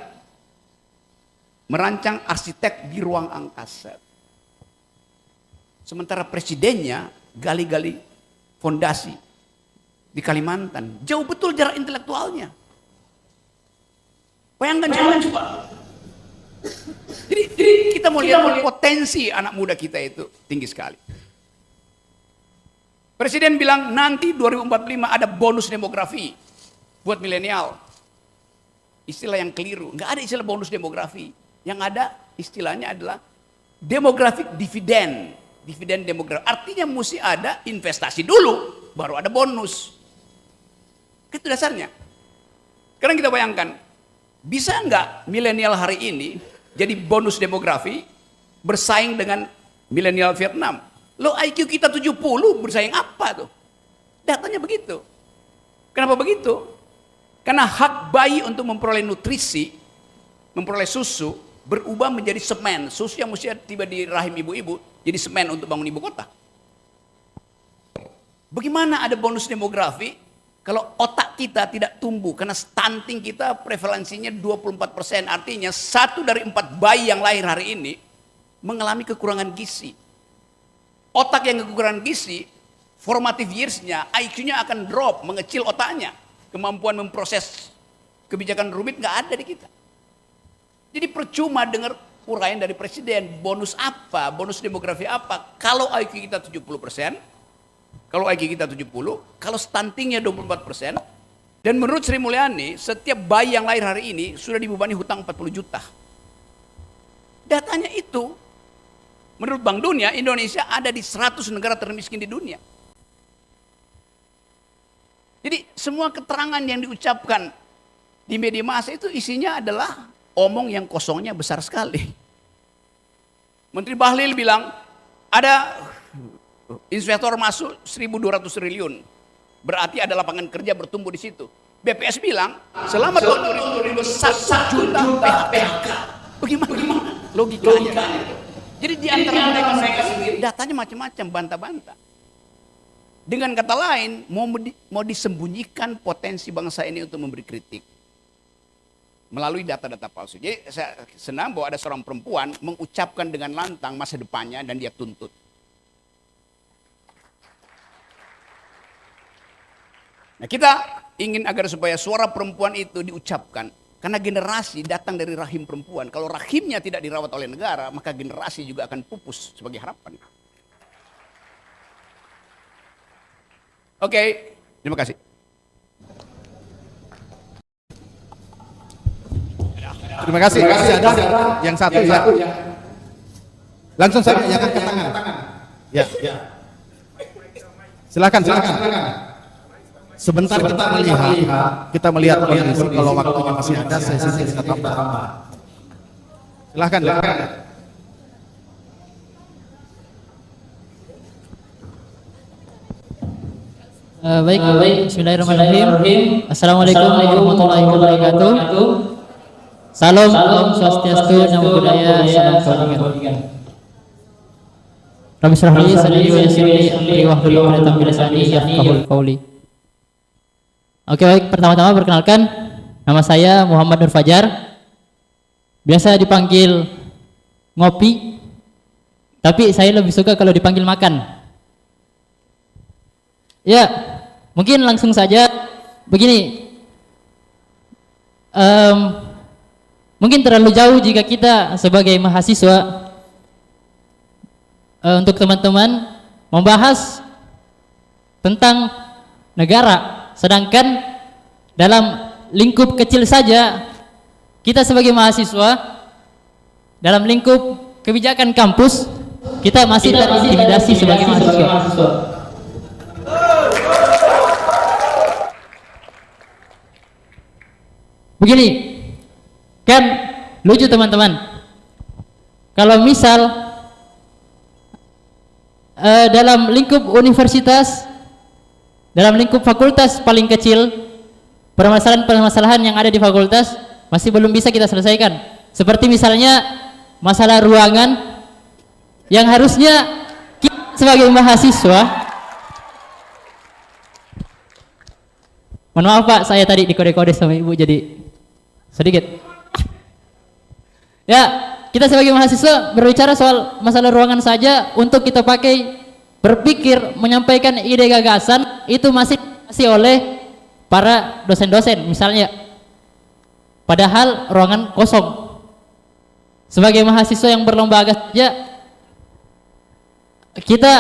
merancang arsitek di ruang angkasa. Sementara presidennya gali-gali fondasi di Kalimantan. Jauh betul jarak intelektualnya. Bayangkan coba. Jadi kita mau lihat potensi anak muda kita itu tinggi sekali. Presiden bilang nanti 2045 ada bonus demografi buat milenial. Istilah yang keliru. Nggak ada istilah bonus demografi. Yang ada istilahnya adalah demographic dividend. Dividen demografi. Artinya mesti ada investasi dulu, baru ada bonus. Itu dasarnya. Sekarang kita bayangkan, bisa nggak milenial hari ini jadi bonus demografi bersaing dengan milenial Vietnam? Lo IQ kita 70, bersaing apa tuh? Datanya begitu. Kenapa begitu? Karena hak bayi untuk memperoleh nutrisi, memperoleh susu, berubah menjadi semen. Susu yang mesti tiba di rahim ibu-ibu, jadi semen untuk bangun ibu kota. Bagaimana ada bonus demografi kalau otak kita tidak tumbuh? Karena stunting kita prevalensinya 24%. Artinya 1 dari 4 bayi yang lahir hari ini mengalami kekurangan gizi. Otak yang kekurangan gizi, formative years-nya, IQ-nya akan drop, mengecil otaknya. Kemampuan memproses kebijakan rumit nggak ada di kita. Jadi percuma dengar uraian dari presiden, bonus apa, bonus demografi apa, kalau IQ kita 70%, kalau IQ kita 70, kalau stuntingnya 24%, dan menurut Sri Mulyani, setiap bayi yang lahir hari ini sudah dibebani hutang 40 juta. Datanya itu, menurut Bank Dunia, Indonesia ada di 100 negara termiskin di dunia. Jadi semua keterangan yang diucapkan di media massa itu isinya adalah omong yang kosongnya besar sekali. Menteri Bahlil bilang ada investor masuk 1.200 triliun. Berarti ada lapangan kerja bertumbuh di situ. BPS bilang selama tahun 2021 1 juta PHK. Bagaimana logikanya? Jadi di antara mereka sendiri datanya macam-macam, bantah-bantah. Dengan kata lain, mau disembunyikan potensi bangsa ini untuk memberi kritik melalui data-data palsu. Jadi saya senang bahwa ada seorang perempuan mengucapkan dengan lantang masa depannya dan dia tuntut. Nah, kita ingin agar supaya suara perempuan itu diucapkan. Karena generasi datang dari rahim perempuan. Kalau rahimnya tidak dirawat oleh negara, maka generasi juga akan pupus sebagai harapan. Oke, terima kasih. Terima kasih. Ada yang satu ya. Langsung saja yang angkat tangan. Ya. Silakan. Sebentar kita melihat kondisi, kalau waktunya masih ada sesi kita tambah. Silakan. Baik. Bismillahirrahmanirrahim. Assalamualaikum warahmatullahi wabarakatuh. Salam Swastiastu, Namo Buddhaya, Salam Kebajikan. Rabbi shrah li sadri wa yassir li amri wahlul 'uqdatam min lisani yafqahul qawli. Oke, baik, pertama-tama perkenalkan, nama saya Muhammad Nur Fajar. Biasa dipanggil Ngopi, tapi saya lebih suka kalau dipanggil Makan. Ya, mungkin langsung saja begini. Mungkin terlalu jauh jika kita sebagai mahasiswa untuk teman-teman membahas tentang negara, sedangkan dalam lingkup kecil saja kita sebagai mahasiswa dalam lingkup kebijakan kampus kita masih terintimidasi sebagai mahasiswa. Begini, kan lucu teman-teman, kalau misal dalam lingkup universitas, dalam lingkup fakultas paling kecil, permasalahan-permasalahan yang ada di fakultas masih belum bisa kita selesaikan. Seperti misalnya masalah ruangan yang harusnya kita sebagai mahasiswa. Mohon maaf Pak, saya tadi dikode-kode sama Ibu jadi sedikit. Ya, kita sebagai mahasiswa berbicara soal masalah ruangan saja untuk kita pakai berpikir, menyampaikan ide gagasan itu masih oleh para dosen-dosen misalnya. Padahal ruangan kosong. Sebagai mahasiswa yang berlembaga saja kita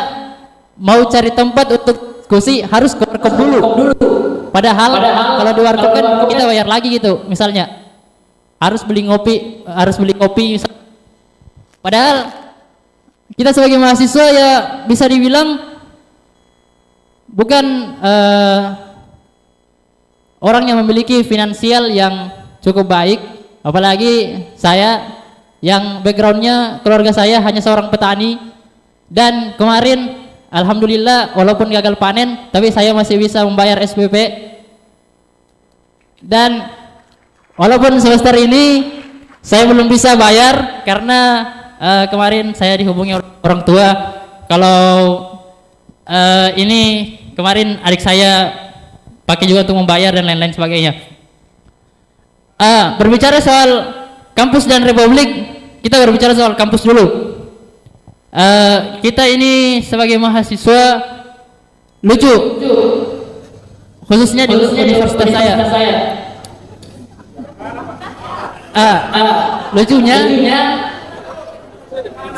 mau cari tempat untuk diskusi harus ke warkop dulu. Padahal kalau di warkop kan kita bayar lagi gitu misalnya. Harus beli kopi misalnya. Padahal kita sebagai mahasiswa ya bisa dibilang bukan orang yang memiliki finansial yang cukup baik, apalagi saya yang backgroundnya keluarga saya hanya seorang petani, dan kemarin alhamdulillah walaupun gagal panen tapi saya masih bisa membayar SPP. Dan walaupun semester ini saya belum bisa bayar karena kemarin saya dihubungi orang tua kalau ini kemarin adik saya pakai juga untuk membayar dan lain-lain sebagainya. Berbicara soal kampus dan republik, kita berbicara soal kampus dulu. Kita ini sebagai mahasiswa lucu, khususnya di universitas saya. Lucunya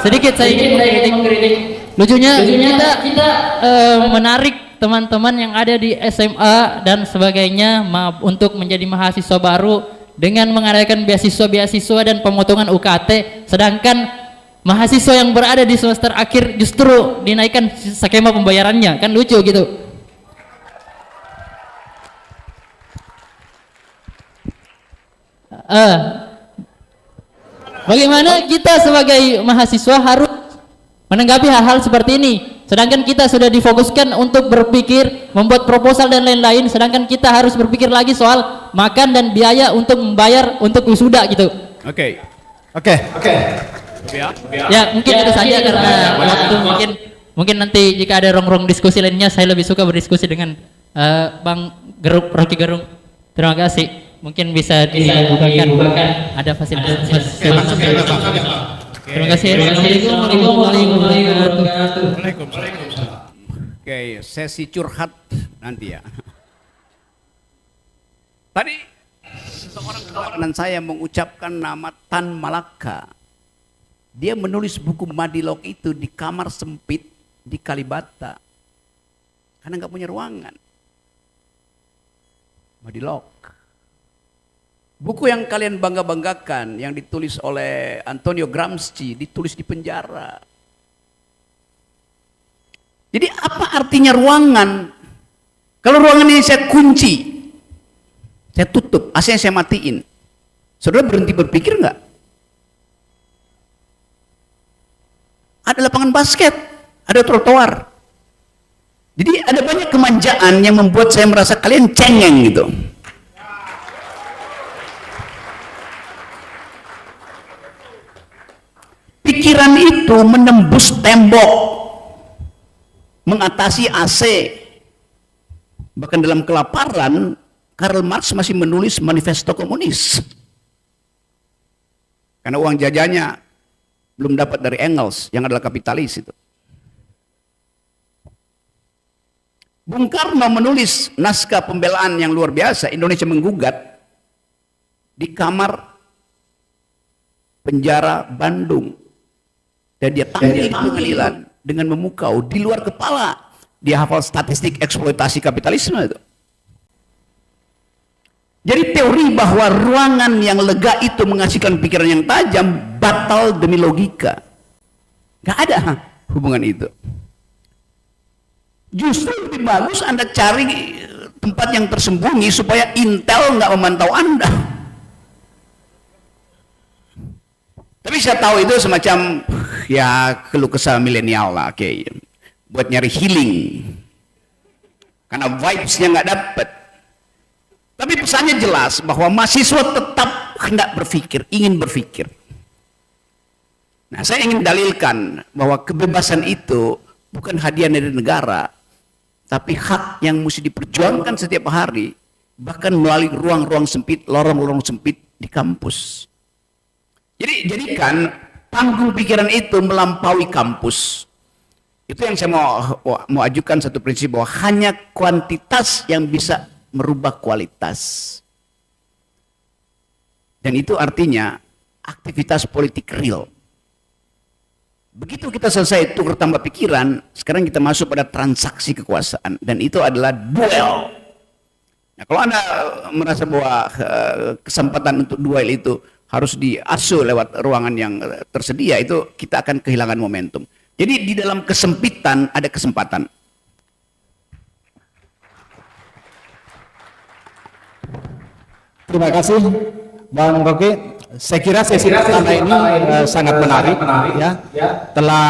sedikit saya ingin mengkritik. Lucunya kita menarik teman-teman yang ada di SMA dan sebagainya untuk menjadi mahasiswa baru dengan mengadakan beasiswa dan pemotongan UKT, sedangkan mahasiswa yang berada di semester akhir justru dinaikkan skema pembayarannya, kan lucu gitu. Bagaimana kita sebagai mahasiswa harus menanggapi hal-hal seperti ini, sedangkan kita sudah difokuskan untuk berpikir membuat proposal dan lain-lain, sedangkan kita harus berpikir lagi soal makan dan biaya untuk membayar untuk wisuda gitu. Oke. Ya mungkin itu saja karena waktu mungkin nanti jika ada rong-rong diskusi lainnya saya lebih suka berdiskusi dengan Bang Rocky Gerung. Terima kasih. Mungkin bisa dibukakan ada fasilitas. Terima kasih. Assalamualaikum warahmatullahi wabarakatuh. Oke, sesi curhat nanti ya. Tadi seorang kawan saya mengucapkan nama Tan Malaka. Dia menulis buku Madilog itu di kamar sempit di Kalibata. Karena nggak punya ruangan. Madilog. Buku yang kalian bangga-banggakan yang ditulis oleh Antonio Gramsci ditulis di penjara. Jadi apa artinya ruangan? Kalau ruangan ini saya kunci, saya tutup, AC-nya saya matiin. Saudara berhenti berpikir nggak? Ada lapangan basket, ada trotoar. Jadi ada banyak kemanjaan yang membuat saya merasa kalian cengeng gitu. Pikiran itu menembus tembok, mengatasi AC. Bahkan dalam kelaparan, Karl Marx masih menulis manifesto komunis. Karena uang jajannya belum dapat dari Engels, yang adalah kapitalis itu. Bung Karno menulis naskah pembelaan yang luar biasa, Indonesia Menggugat, di kamar penjara Bandung. Dan dia tampil di pengadilan dengan memukau di luar kepala. Dia hafal statistik eksploitasi kapitalisme itu. Jadi teori bahwa ruangan yang lega itu menghasilkan pikiran yang tajam batal demi logika. Gak ada hubungan itu. Justru lebih bagus Anda cari tempat yang tersembunyi supaya Intel nggak memantau Anda. Tapi saya tahu itu semacam ya keluh kesah milenial lah, oke, buat nyari healing. Karena vibes-nya nggak dapet. Tapi pesannya jelas bahwa mahasiswa tetap hendak berpikir, ingin berpikir. saya ingin dalilkan bahwa kebebasan itu bukan hadiah dari negara, tapi hak yang mesti diperjuangkan setiap hari, bahkan melalui ruang-ruang sempit, lorong-lorong sempit di kampus. Jadi jadikan panggung pikiran itu melampaui kampus. Itu yang saya mau ajukan satu prinsip, bahwa hanya kuantitas yang bisa merubah kualitas. Dan itu artinya aktivitas politik real. Begitu kita selesai tukar tambah pikiran, sekarang kita masuk pada transaksi kekuasaan, dan itu adalah duel. Nah, kalau Anda merasa bahwa kesempatan untuk duel itu harus diasuh lewat ruangan yang tersedia, itu kita akan kehilangan momentum. Jadi di dalam kesempitan ada kesempatan. Terima kasih Bang Rocky. Saya kira sesi pertama ini sangat menarik, ya. Telah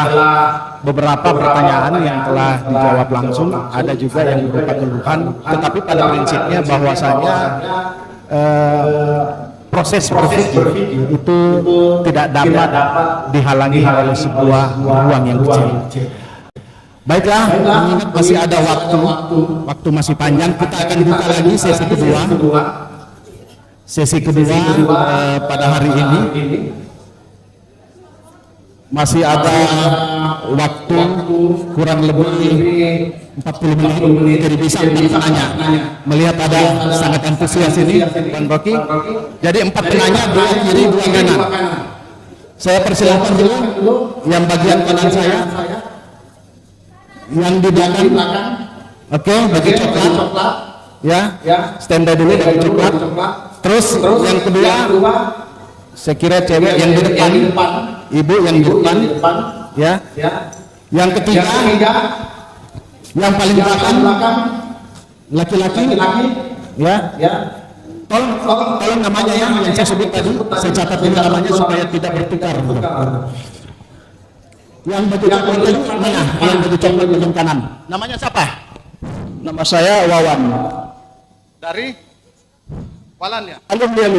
beberapa pertanyaan yang telah dijawab langsung, ada juga yang berupa keluhan, tetapi pada prinsipnya bahwasanya proses berpikir itu tidak dapat dihalangi oleh sebuah ruang yang kecil. Baiklah, mengingat masih ada waktu masih panjang, kita akan buka lagi sesi kedua. Sesi kedua pada hari ini masih ada waktu kurang lebih 40 menit, jadi bisa bertanya. Melihat ada sangat antusias ini Bang Rocky, jadi 4 penanya, 2 kiri 2 kanan. Saya persilahkan dulu yang bagian kanan saya, yang di belakang. Oke, bagi coklat, ya, standby dulu bagi coklat. Terus yang kedua, saya kira cewek yang di depan, ibu yang di depan, ya. Yang ketiga, yang paling belakang, laki-laki, ya. Tolong namanya ya, yang saya sebut tadi, saya catat dulu namanya supaya tidak bertukar. Yang baju coklat tadi mana? Yang baju coklat ujung kanan. Namanya siapa? Nama saya Wawan. Dari? Walan ya? Alumni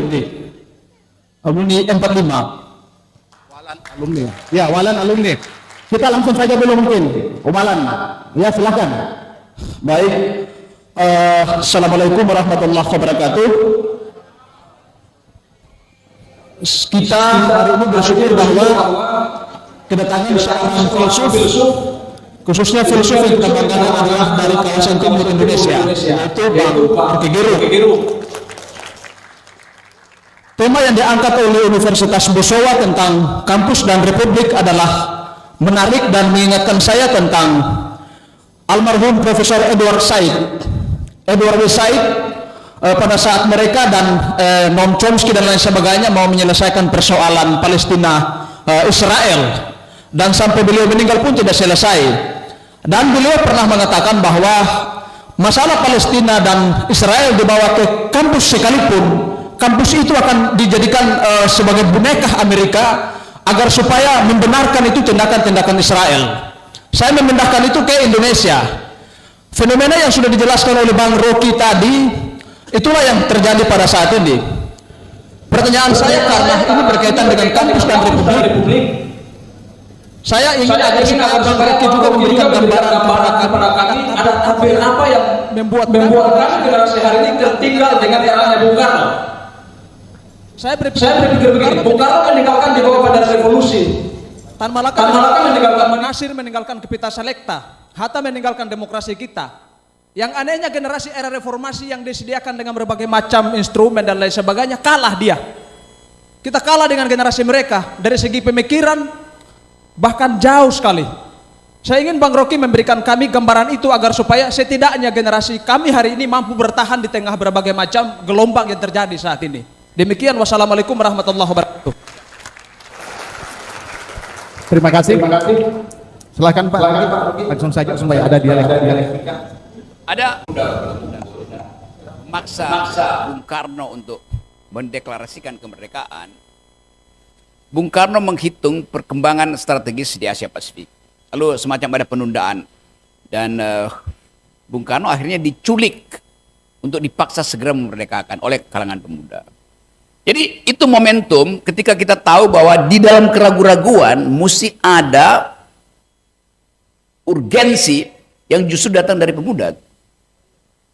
45. Walan alumni. Ya, Walan alumni. Kita langsung saja dulu mungkin. Walan. Ya, silakan. Baik. Assalamualaikum warahmatullahi wabarakatuh. Kita hari ini bersyukur bahwa kedatangan seorang filsuf, khususnya filsuf yang kita banggakan adalah dari kawasan timur Indonesia, yaitu Bang Rocky Gerung. Tema yang diangkat oleh Universitas Bosowa tentang kampus dan republik adalah menarik dan mengingatkan saya tentang almarhum Profesor Edward Said. Edward Said pada saat mereka dan Noam Chomsky dan lain sebagainya mau menyelesaikan persoalan Palestina Israel, dan sampai beliau meninggal pun tidak selesai. Dan beliau pernah mengatakan bahwa masalah Palestina dan Israel dibawa ke kampus sekalipun, kampus itu akan dijadikan sebagai boneka Amerika agar supaya membenarkan itu tindakan-tindakan Israel. Saya memindahkan itu ke Indonesia. Fenomena yang sudah dijelaskan oleh Bang Rocky tadi, itulah yang terjadi pada saat ini. Pertanyaan saya, karena ini berkaitan dengan kampus dan republik, saya ingin agar supaya Bang Rocky juga memberikan gambaran kepada kami, ada tabir apa yang membuat kami generasi hari ini tertinggal dengan eranya Bung Karno. Saya berpikir begini, Bung Karno meninggalkan di bawah pada revolusi, Tan Malaka meninggalkan Nasir, meninggalkan Kapita Selekta, Hatta meninggalkan demokrasi kita. Yang anehnya generasi era reformasi yang disediakan dengan berbagai macam instrumen dan lain sebagainya, kalah dia. Kita kalah dengan generasi mereka dari segi pemikiran, bahkan jauh sekali. Saya ingin Bang Rocky memberikan kami gambaran itu agar supaya setidaknya generasi kami hari ini mampu bertahan di tengah berbagai macam gelombang yang terjadi saat ini. Demikian, wassalamualaikum warahmatullahi wabarakatuh. Terima kasih. Silakan Pak, langsung saja supaya ada dialektika. Ada maksa Bung Karno untuk mendeklarasikan kemerdekaan. Bung Karno menghitung perkembangan strategis di Asia Pasifik. Lalu semacam ada penundaan, dan Bung Karno akhirnya diculik untuk dipaksa segera memerdekakan oleh kalangan pemuda. Jadi itu momentum ketika kita tahu bahwa di dalam keraguan-raguan mesti ada urgensi yang justru datang dari pemuda.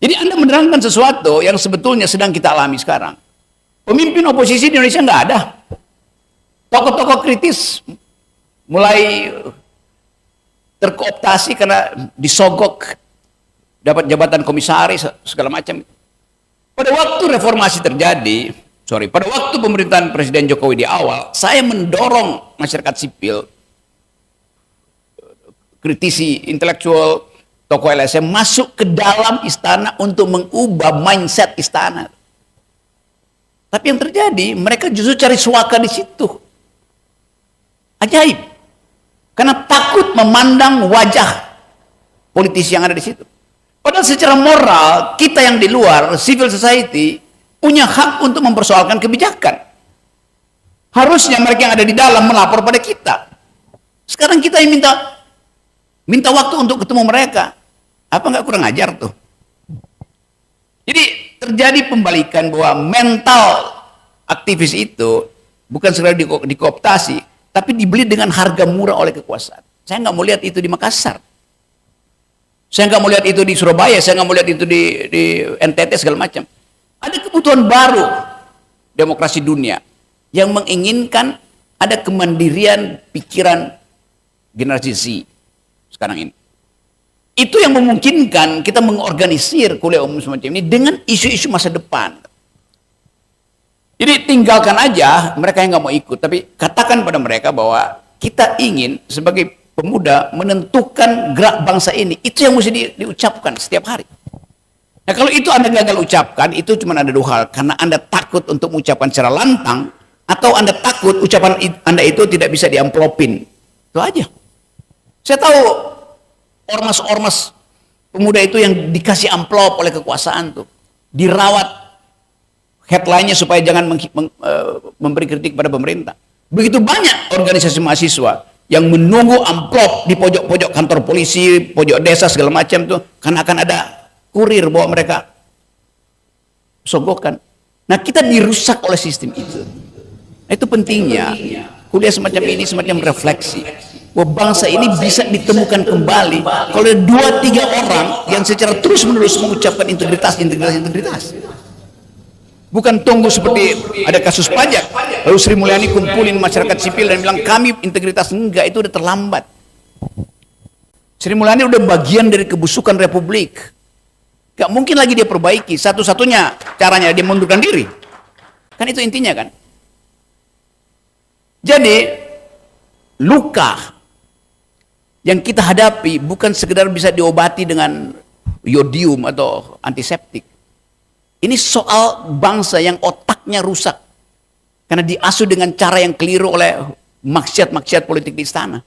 Jadi Anda menerangkan sesuatu yang sebetulnya sedang kita alami sekarang. Pemimpin oposisi di Indonesia nggak ada. Tokoh-tokoh kritis mulai terkooptasi karena disogok dapat jabatan komisaris segala macam. Pada waktu reformasi terjadi, pada waktu pemerintahan Presiden Jokowi di awal, saya mendorong masyarakat sipil, kritisi intelektual, tokoh LSM masuk ke dalam istana untuk mengubah mindset istana. Tapi yang terjadi, mereka justru cari suaka di situ. Ajaib. Karena takut memandang wajah politisi yang ada di situ. Padahal secara moral, kita yang di luar, civil society, punya hak untuk mempersoalkan kebijakan. Harusnya mereka yang ada di dalam melapor pada kita. Sekarang kita yang minta waktu untuk ketemu mereka. Apa nggak kurang ajar tuh? Jadi terjadi pembalikan bahwa mental aktivis itu bukan sekedar dikooptasi, tapi dibeli dengan harga murah oleh kekuasaan. Saya nggak mau lihat itu di Makassar. Saya nggak mau lihat itu di Surabaya. Saya nggak mau lihat itu di NTT segala macam. Ada kebutuhan baru demokrasi dunia yang menginginkan ada kemandirian pikiran generasi Z sekarang ini. Itu yang memungkinkan kita mengorganisir kuliah umum semacam ini dengan isu-isu masa depan. Jadi tinggalkan aja mereka yang nggak mau ikut, tapi katakan pada mereka bahwa kita ingin sebagai pemuda menentukan gerak bangsa ini. Itu yang mesti diucapkan setiap hari. Nah kalau itu Anda gagal ucapkan, itu cuma ada dua hal. Karena Anda takut untuk mengucapkan secara lantang, atau Anda takut ucapan Anda itu tidak bisa diamplopin. Itu aja. Saya tahu ormas-ormas pemuda itu yang dikasih amplop oleh kekuasaan tuh. Dirawat headline-nya supaya jangan memberi kritik pada pemerintah. Begitu banyak organisasi mahasiswa yang menunggu amplop di pojok-pojok kantor polisi, pojok desa segala macam tuh. Karena akan ada kurir bahwa mereka sogokan. Nah kita dirusak oleh sistem itu. Nah, itu pentingnya kuliah semacam ini semacam refleksi bahwa bangsa ini bisa ditemukan kembali kalau ada 2-3 orang yang secara terus menerus mengucapkan integritas. Bukan tunggu seperti ada kasus pajak lalu Sri Mulyani kumpulin masyarakat sipil dan bilang kami integritas. Enggak, itu udah terlambat. Sri Mulyani udah bagian dari kebusukan Republik. Gak mungkin lagi dia perbaiki. Satu-satunya caranya dia mundurkan diri. Kan itu intinya kan. Jadi luka yang kita hadapi bukan sekedar bisa diobati dengan yodium atau antiseptik. Ini soal bangsa yang otaknya rusak. Karena diasuh dengan cara yang keliru oleh maksiat-maksiat politik di istana.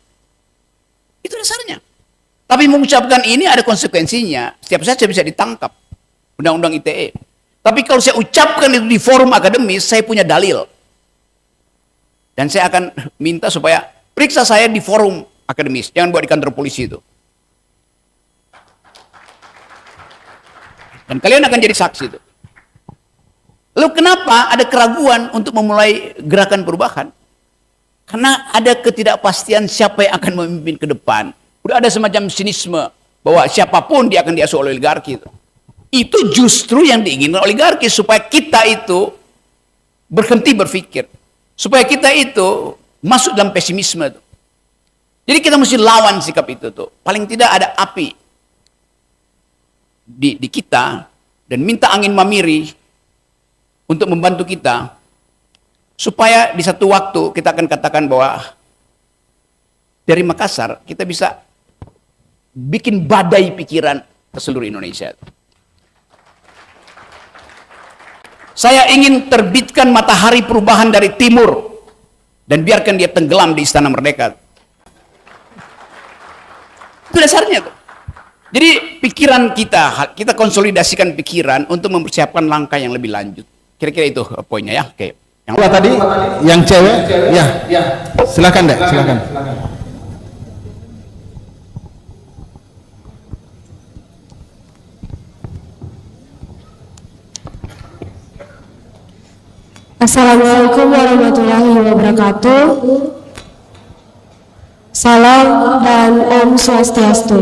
Itu dasarnya. Tapi mengucapkan ini ada konsekuensinya. Setiap saat saya bisa ditangkap. Undang-undang ITE. Tapi kalau saya ucapkan itu di forum akademis, saya punya dalil. Dan saya akan minta supaya periksa saya di forum akademis. Jangan buat di kantor polisi itu. Dan kalian akan jadi saksi itu. Lalu kenapa ada keraguan untuk memulai gerakan perubahan? Karena ada ketidakpastian siapa yang akan memimpin ke depan. Udah ada semacam sinisme bahwa siapapun dia akan diasuh oleh oligarki itu. Itu justru yang diinginkan oligarki supaya kita itu berhenti berpikir. Supaya kita itu masuk dalam pesimisme itu. Jadi kita mesti lawan sikap itu tuh. Paling tidak ada api di kita dan minta angin mamiri untuk membantu kita supaya di satu waktu kita akan katakan bahwa dari Makassar kita bisa bikin badai pikiran ke seluruh Indonesia. Saya ingin terbitkan matahari perubahan dari timur dan biarkan dia tenggelam di Istana Merdeka. Itu dasarnya tuh. Jadi pikiran kita konsolidasikan pikiran untuk mempersiapkan langkah yang lebih lanjut. Kira-kira itu poinnya ya. Oke. Yang tadi yang cewek, ya. Silakan deh, silakan. Assalamualaikum warahmatullahi wabarakatuh. Salam dan Om Swastiastu.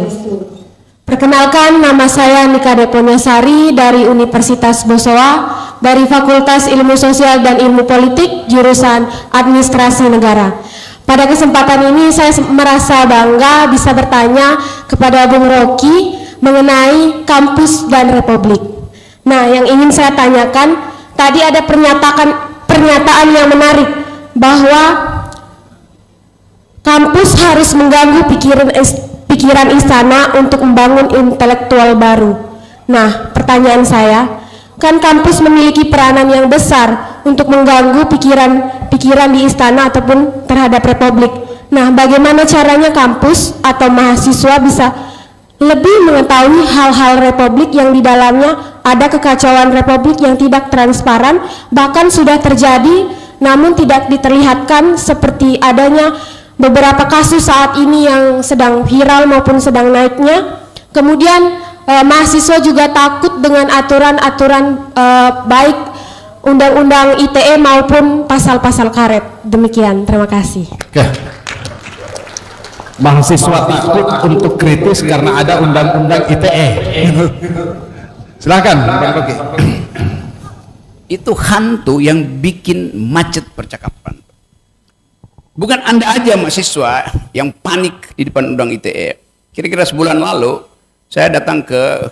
Perkenalkan, nama saya Nika Deponyasari dari Universitas Bosowa, dari Fakultas Ilmu Sosial dan Ilmu Politik, jurusan Administrasi Negara. Pada kesempatan ini saya merasa bangga bisa bertanya kepada Bung Rocky mengenai kampus dan republik. Nah, yang ingin saya tanyakan, tadi ada pernyataan yang menarik bahwa kampus harus mengganggu pikiran istana untuk membangun intelektual baru. Nah, pertanyaan saya, kan kampus memiliki peranan yang besar untuk mengganggu pikiran di istana ataupun terhadap republik. Nah, bagaimana caranya kampus atau mahasiswa bisa lebih mengetahui hal-hal republik yang di dalamnya ada kekacauan republik yang tidak transparan, bahkan sudah terjadi namun tidak diterlihatkan, seperti adanya beberapa kasus saat ini yang sedang viral maupun sedang naiknya. Kemudian mahasiswa juga takut dengan aturan-aturan baik undang-undang ITE maupun pasal-pasal karet. Demikian, terima kasih. Oke. Mahasiswa takut untuk kritis karena ada undang-undang ITE. Silakan, Bang Rocky. Itu hantu yang bikin macet percakapan. Bukan Anda aja mahasiswa yang panik di depan undang ITE. Kira-kira sebulan lalu saya datang ke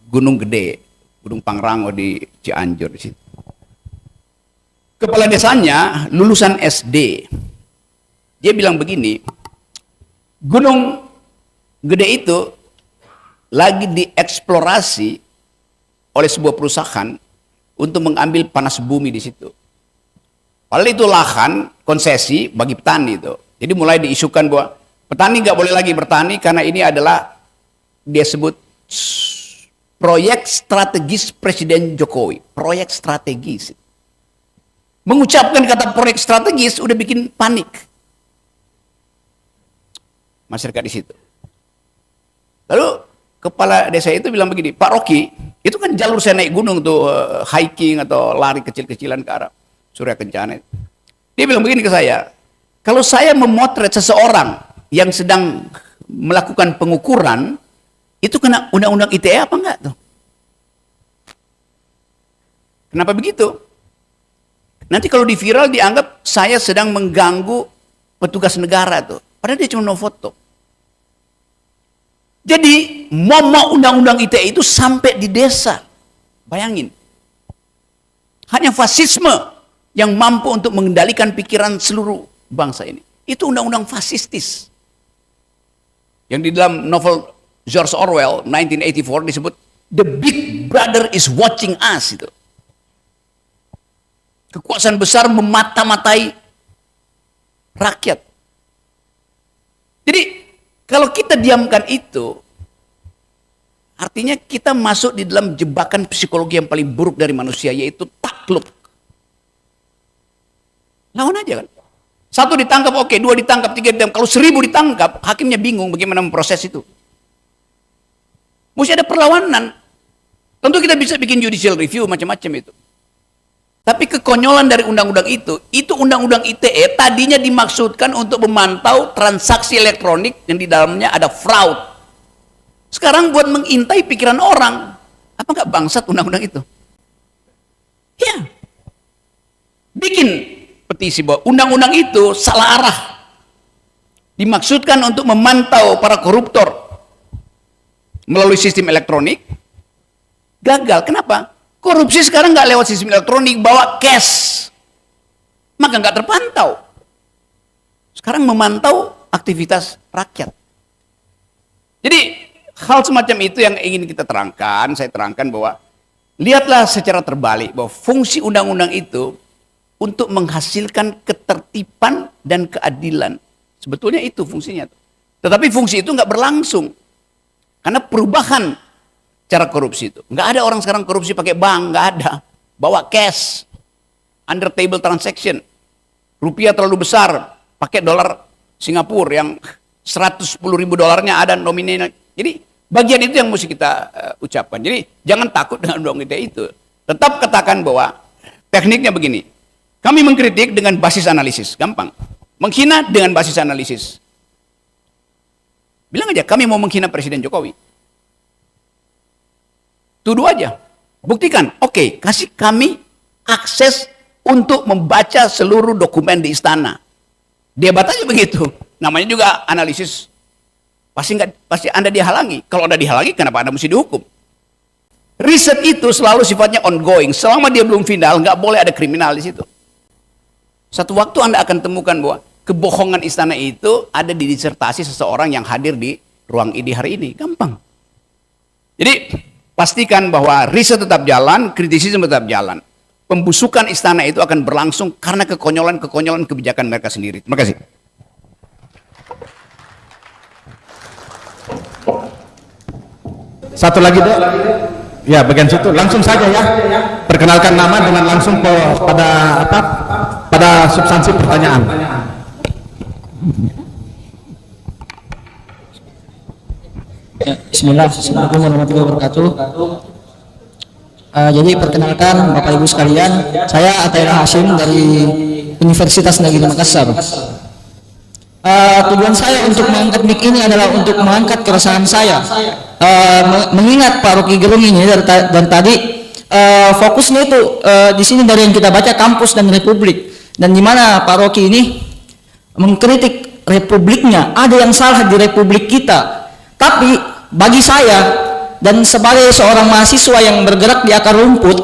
Gunung Gede, Gunung Pangrango di Cianjur di situ. Kepala desanya lulusan SD. Dia bilang begini, Gunung Gede itu lagi dieksplorasi oleh sebuah perusahaan untuk mengambil panas bumi di situ. Padahal itu lahan konsesi bagi petani itu. Jadi mulai diisukan bahwa petani nggak boleh lagi bertani karena ini adalah dia sebut proyek strategis Presiden Jokowi. Proyek strategis. Mengucapkan kata proyek strategis udah bikin panik masyarakat di situ. Lalu kepala desa itu bilang begini, Pak Rocky, itu kan jalur saya naik gunung tuh, hiking atau lari kecil-kecilan ke arah Surya Kencana. Dia bilang begini ke saya, kalau saya memotret seseorang yang sedang melakukan pengukuran, itu kena undang-undang ITE apa enggak tuh? Kenapa begitu? Nanti kalau di viral dianggap saya sedang mengganggu petugas negara tuh. Padahal dia cuma mau foto. Jadi momok undang-undang ITE itu sampai di desa. Bayangin. Hanya fasisme yang mampu untuk mengendalikan pikiran seluruh bangsa ini. Itu undang-undang fasistis. Yang di dalam novel George Orwell 1984 disebut The Big Brother is watching us itu. Kekuasaan besar memata-matai rakyat. Jadi kalau kita diamkan itu, artinya kita masuk di dalam jebakan psikologi yang paling buruk dari manusia, yaitu takluk. Lawan aja kan. 1 ditangkap, oke, 2 ditangkap, 3 ditangkap. Kalau 1000 ditangkap, hakimnya bingung bagaimana memproses itu. Mesti ada perlawanan. Tentu kita bisa bikin judicial review, macam-macam itu. Tapi kekonyolan dari undang-undang itu undang-undang ITE tadinya dimaksudkan untuk memantau transaksi elektronik yang di dalamnya ada fraud. Sekarang buat mengintai pikiran orang. Apa enggak bangsat undang-undang itu? Ya. Bikin petisi bahwa undang-undang itu salah arah. Dimaksudkan untuk memantau para koruptor melalui sistem elektronik. Gagal. Kenapa? Korupsi sekarang nggak lewat sistem elektronik, bawa cash. Maka nggak terpantau. Sekarang memantau aktivitas rakyat. Jadi hal semacam itu yang ingin kita terangkan. Saya terangkan bahwa lihatlah secara terbalik bahwa fungsi undang-undang itu untuk menghasilkan ketertiban dan keadilan. Sebetulnya itu fungsinya. Tetapi fungsi itu nggak berlangsung. Karena perubahan cara korupsi itu. Nggak ada orang sekarang korupsi pakai bank, nggak ada. Bawa cash, under table transaction. Rupiah terlalu besar, pakai dolar Singapura yang 110.000 dolarnya ada nominalnya. Jadi bagian itu yang mesti kita ucapkan. Jadi jangan takut dengan undang-undang itu. Tetap katakan bahwa tekniknya begini. Kami mengkritik dengan basis analisis, gampang. Menghina dengan basis analisis. Bilang aja, kami mau menghina Presiden Jokowi. Tuduh aja, buktikan. Oke, kasih kami akses untuk membaca seluruh dokumen di istana. Debat aja begitu. Namanya juga analisis. Pasti Anda dihalangi. Kalau Anda dihalangi, kenapa Anda mesti dihukum? Riset itu selalu sifatnya ongoing. Selama dia belum final, nggak boleh ada kriminal di situ. Satu waktu Anda akan temukan bahwa kebohongan istana itu ada di disertasi seseorang yang hadir di ruang ID hari ini. Gampang. Jadi, pastikan bahwa riset tetap jalan, kritisisme tetap jalan. Pembusukan istana itu akan berlangsung karena kekonyolan-kekonyolan kebijakan mereka sendiri. Terima kasih. Satu lagi, Dek. Ya, bagian situ. Langsung saja ya. Perkenalkan nama dengan langsung pada substansi pertanyaan. Ya, Bismillah, Assalamualaikum warahmatullahi wabarakatuh. Jadi perkenalkan Bapak Ibu sekalian, saya Atayla Hashim dari Universitas Negeri Makassar. Tujuan saya untuk mengangkat mic ini adalah untuk mengangkat keresahan saya, mengingat Pak Rocky Gerung ini dari tadi fokusnya itu di sini dari yang kita baca kampus dan republik, dan di mana Pak Rocky ini mengkritik republiknya, ada yang salah di republik kita. Tapi bagi saya dan sebagai seorang mahasiswa yang bergerak di akar rumput,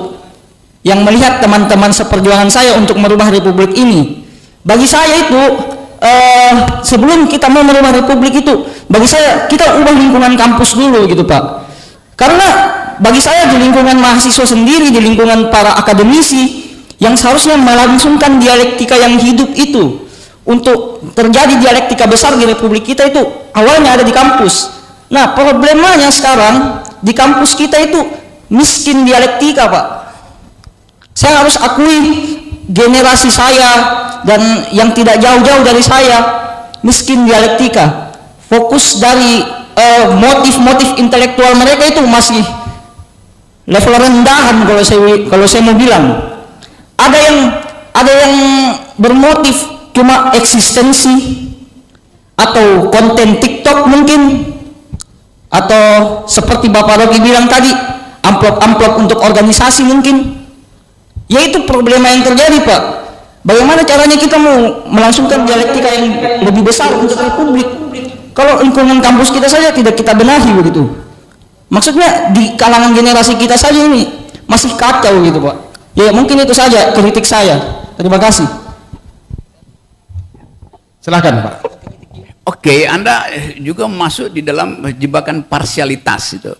yang melihat teman-teman seperjuangan saya untuk merubah republik ini, bagi saya itu sebelum kita mau merubah republik itu, bagi saya kita ubah lingkungan kampus dulu gitu Pak. Karena bagi saya di lingkungan mahasiswa sendiri, di lingkungan para akademisi yang seharusnya melangsungkan dialektika yang hidup itu, untuk terjadi dialektika besar di republik kita itu awalnya ada di kampus. Nah, problemanya sekarang di kampus kita itu miskin dialektika, Pak. Saya harus akui generasi saya dan yang tidak jauh-jauh dari saya miskin dialektika. Fokus dari motif-motif intelektual mereka itu masih level rendahan kalau saya mau bilang. Ada yang bermotif cuma eksistensi atau konten TikTok mungkin, atau seperti Bapak Rocky bilang tadi, amplop-amplop untuk organisasi mungkin. Yaitu problema yang terjadi, Pak. Bagaimana caranya kita mau melangsungkan dialektika yang lebih besar untuk republik kalau lingkungan kampus kita saja tidak kita benahi begitu? Maksudnya di kalangan generasi kita saja ini masih kacau gitu, Pak. Ya mungkin itu saja kritik saya. Terima kasih. Silahkan, Pak. Oke, Anda juga masuk di dalam jebakan parsialitas itu.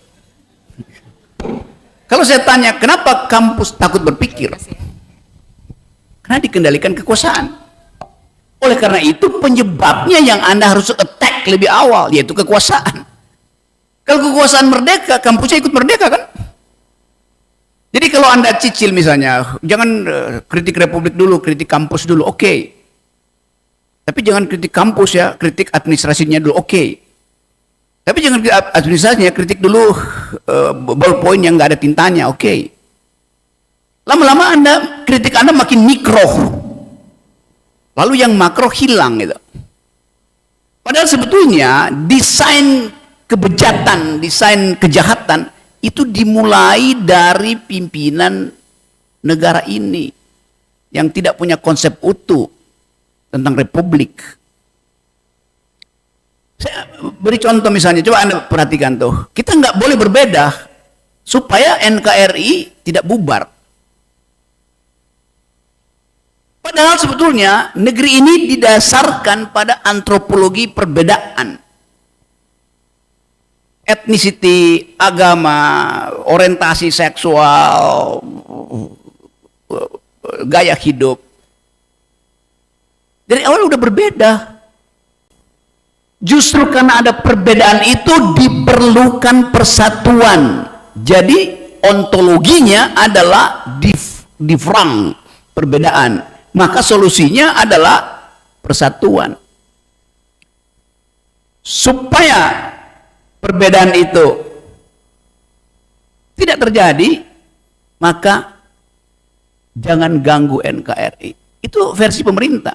Kalau saya tanya, kenapa kampus takut berpikir? Karena dikendalikan kekuasaan. Oleh karena itu, penyebabnya yang Anda harus attack lebih awal, yaitu kekuasaan. Kalau kekuasaan merdeka, kampusnya ikut merdeka kan? Jadi kalau Anda cicil misalnya, jangan kritik republik dulu, kritik kampus dulu, oke. Tapi jangan kritik kampus ya, kritik administrasinya dulu, oke. Tapi jangan kritik administrasinya, kritik dulu ballpoint yang nggak ada tintanya, oke. Lama-lama kritik Anda makin mikro. Lalu yang makro hilang gitu. Padahal sebetulnya desain kebejatan, desain kejahatan itu dimulai dari pimpinan negara ini yang tidak punya konsep utuh tentang republik. Saya beri contoh misalnya, coba Anda perhatikan tuh, kita nggak boleh berbeda supaya NKRI tidak bubar. Padahal sebetulnya negeri ini didasarkan pada antropologi perbedaan. Ethnicity, agama, orientasi seksual, gaya hidup. Dari awal udah berbeda. Justru karena ada perbedaan itu diperlukan persatuan. Jadi ontologinya adalah different, perbedaan. Maka solusinya adalah persatuan. Supaya perbedaan itu tidak terjadi, maka jangan ganggu NKRI. Itu versi pemerintah.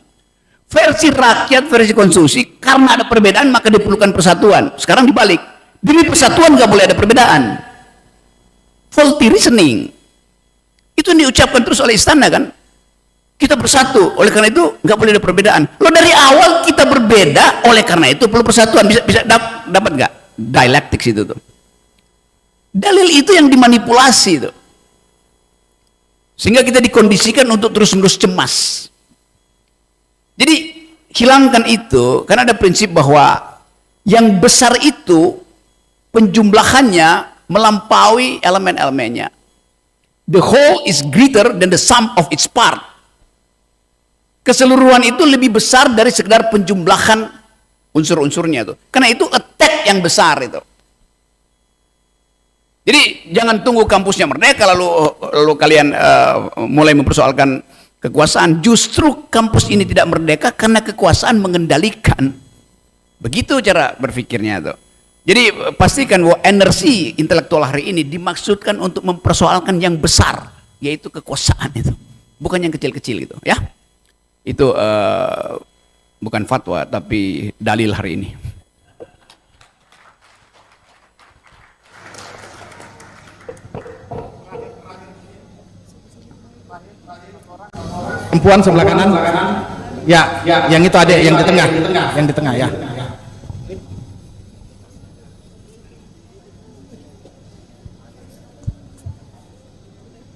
Versi rakyat, versi konstitusi, karena ada perbedaan maka diperlukan persatuan. Sekarang dibalik, demi persatuan nggak boleh ada perbedaan. Faulty reasoning. Itu yang diucapkan terus oleh istana kan. Kita bersatu, oleh karena itu nggak boleh ada perbedaan. Lo dari awal kita berbeda, oleh karena itu perlu persatuan. Bisa dapat nggak dialektik itu tuh? Dalil itu yang dimanipulasi tuh, sehingga kita dikondisikan untuk terus-menerus cemas. Jadi hilangkan itu, karena ada prinsip bahwa yang besar itu penjumlahannya melampaui elemen-elemennya. The whole is greater than the sum of its part. Keseluruhan itu lebih besar dari sekedar penjumlahan unsur-unsurnya itu. Karena itu attack yang besar itu. Jadi jangan tunggu kampusnya merdeka lalu kalian mulai mempersoalkan kekuasaan. Justru kampus ini tidak merdeka karena kekuasaan mengendalikan. Begitu cara berpikirnya itu. Jadi pastikan bahwa energi intelektual hari ini dimaksudkan untuk mempersoalkan yang besar, yaitu kekuasaan itu. Bukan yang kecil-kecil gitu, ya. Itu bukan fatwa tapi dalil hari ini. Perempuan sebelah kanan. Ya, yang itu ada yang di tengah. Yang di tengah ya.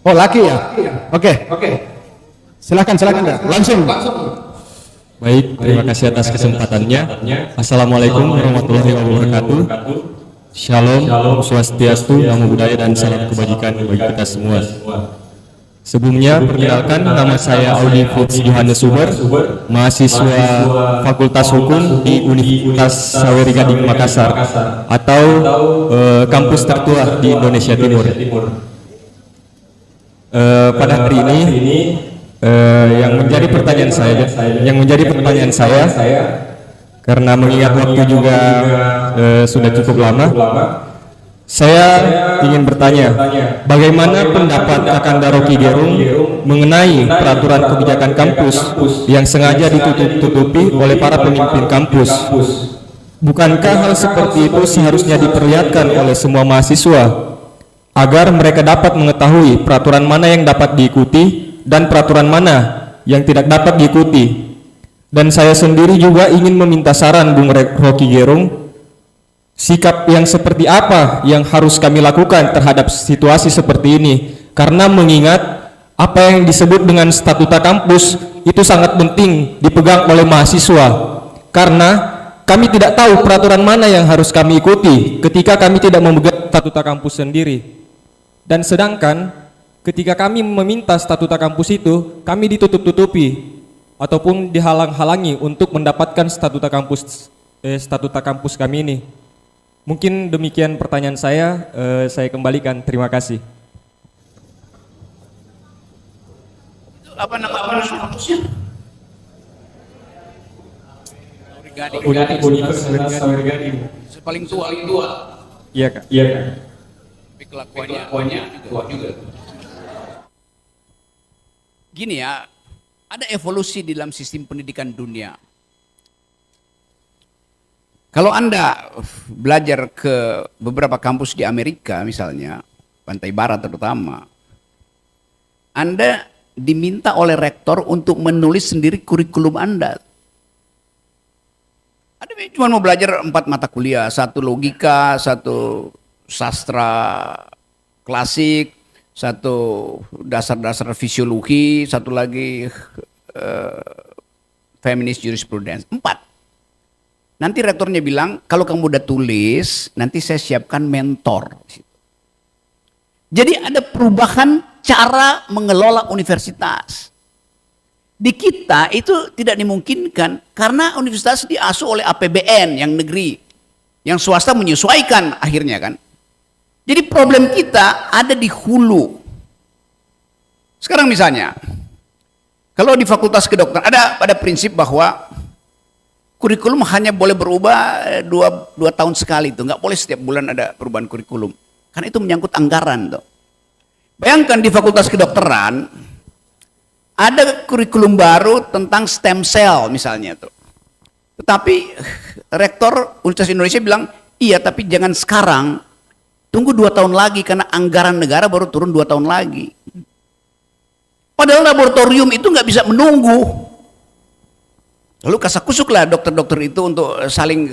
Oh, laki ya? Oke. Silakan langsung. Baik, terima kasih atas kesempatannya. Assalamualaikum warahmatullahi wabarakatuh. Shalom, swastiastu, namo buddhaya dan salam kebajikan bagi kita semua. Sebelumnya, perkenalkan nama saya Audi Fritz Johannes Suber, mahasiswa Fakultas Hukum di Universitas Sawery Gading Makassar atau kampus tertua di Indonesia Timur. Pada hari ini yang menjadi pertanyaan saya karena mengingat waktu juga sudah cukup lama, saya ingin bertanya bagaimana pendapat Kakanda Rocky Gerung mengenai peraturan kebijakan kampus yang sengaja ditutup-tutupi oleh para pemimpin kampus. Bukankah hal seperti itu seharusnya diperlihatkan oleh semua mahasiswa agar mereka dapat mengetahui peraturan mana yang dapat diikuti dan peraturan mana yang tidak dapat diikuti? Dan saya sendiri juga ingin meminta saran Bung Rocky Gerung, sikap yang seperti apa yang harus kami lakukan terhadap situasi seperti ini, karena mengingat apa yang disebut dengan statuta kampus itu sangat penting dipegang oleh mahasiswa, karena kami tidak tahu peraturan mana yang harus kami ikuti ketika kami tidak memegang statuta kampus sendiri. Dan sedangkan ketika kami meminta statuta kampus itu, kami ditutup-tutupi ataupun dihalang-halangi untuk mendapatkan statuta kampus kami ini. Mungkin demikian pertanyaan saya kembalikan. Terima kasih. Apa nama kampusnya? Universitas Sawery Gading. Paling tua. Iya, Kak. Tapi kelakuannya juga. Gini ya, ada evolusi di dalam sistem pendidikan dunia. Kalau Anda belajar ke beberapa kampus di Amerika misalnya, Pantai Barat terutama, Anda diminta oleh rektor untuk menulis sendiri kurikulum Anda. Ada cuma mau belajar 4 mata kuliah, 1 logika, 1 sastra klasik, 1 dasar-dasar fisiologi, 1 lagi feminist jurisprudence, 4. Nanti rektornya bilang, kalau kamu udah tulis, nanti saya siapkan mentor. Jadi ada perubahan cara mengelola universitas. Di kita itu tidak dimungkinkan, karena universitas diasuh oleh APBN yang negeri, yang swasta menyesuaikan akhirnya kan. Jadi problem kita ada di hulu. Sekarang misalnya, kalau di Fakultas Kedokteran ada prinsip bahwa kurikulum hanya boleh berubah 2 tahun sekali, itu nggak boleh setiap bulan ada perubahan kurikulum, karena itu menyangkut anggaran tuh. Bayangkan di Fakultas Kedokteran ada kurikulum baru tentang stem cell misalnya tuh. Tetapi rektor Universitas Indonesia bilang, iya tapi jangan sekarang, tunggu 2 tahun lagi karena anggaran negara baru turun 2 tahun lagi. Padahal laboratorium itu nggak bisa menunggu. Lalu kasakusuklah dokter-dokter itu untuk saling,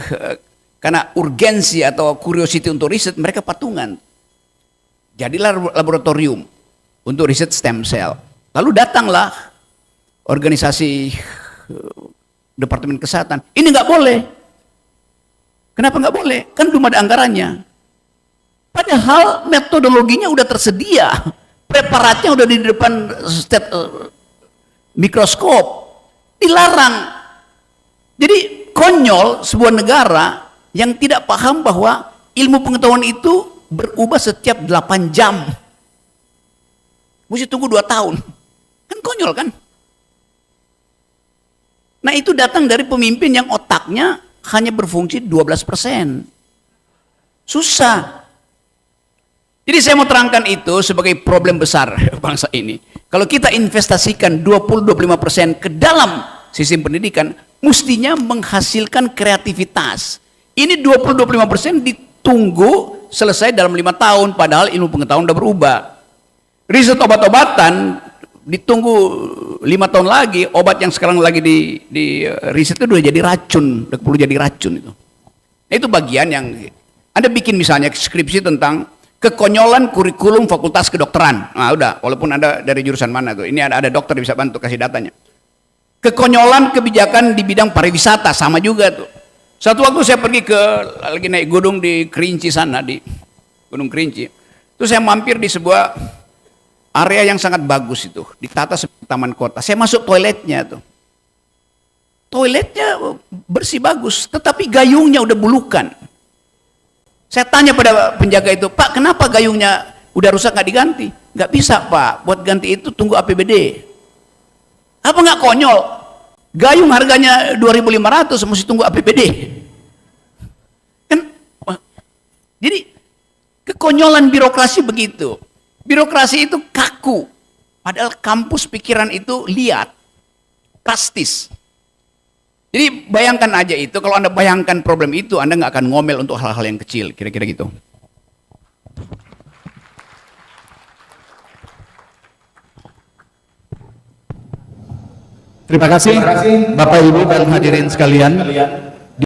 karena urgensi atau curiosity untuk riset, mereka patungan. Jadilah laboratorium untuk riset stem cell. Lalu datanglah organisasi Departemen Kesehatan. Ini nggak boleh. Kenapa nggak boleh? Kan belum ada anggarannya. Padahal metodologinya udah tersedia. Preparatnya udah di depan mikroskop. Dilarang. Jadi konyol sebuah negara yang tidak paham bahwa ilmu pengetahuan itu berubah setiap 8 jam. Mesti tunggu 2 tahun. Kan konyol kan? Nah itu datang dari pemimpin yang otaknya hanya berfungsi 12%. Susah. Jadi saya mau terangkan itu sebagai problem besar bangsa ini. Kalau kita investasikan 20-25% ke dalam sistem pendidikan, mestinya menghasilkan kreativitas. Ini 20-25% ditunggu selesai dalam 5 tahun, padahal ilmu pengetahuan udah berubah. Riset obat-obatan ditunggu 5 tahun lagi, obat yang sekarang lagi di riset itu udah jadi racun, udah perlu jadi racun itu. Nah, itu bagian yang Anda bikin misalnya skripsi tentang kekonyolan kurikulum Fakultas Kedokteran. Nah, udah, walaupun Anda dari jurusan mana tuh. Ini ada dokter yang bisa bantu kasih datanya. Kekonyolan kebijakan di bidang pariwisata sama juga tuh. Satu waktu saya pergi lagi naik gunung di Kerinci sana, di Gunung Kerinci. Terus saya mampir di sebuah area yang sangat bagus itu, ditata seperti taman kota. Saya masuk toiletnya tuh. Toiletnya bersih bagus, tetapi gayungnya udah bulukan. Saya tanya pada penjaga itu, Pak, kenapa gayungnya udah rusak nggak diganti? Nggak bisa, Pak. Buat ganti itu tunggu APBD. Apa nggak konyol? Gayung harganya 2.500, mesti tunggu APBD. Kan? Jadi kekonyolan birokrasi begitu. Birokrasi itu kaku, padahal kampus pikiran itu liat, plastis. Jadi bayangkan aja itu, kalau Anda bayangkan problem itu, Anda nggak akan ngomel untuk hal-hal yang kecil, kira-kira gitu. Terima kasih Bapak Ibu dan hadirin sekalian.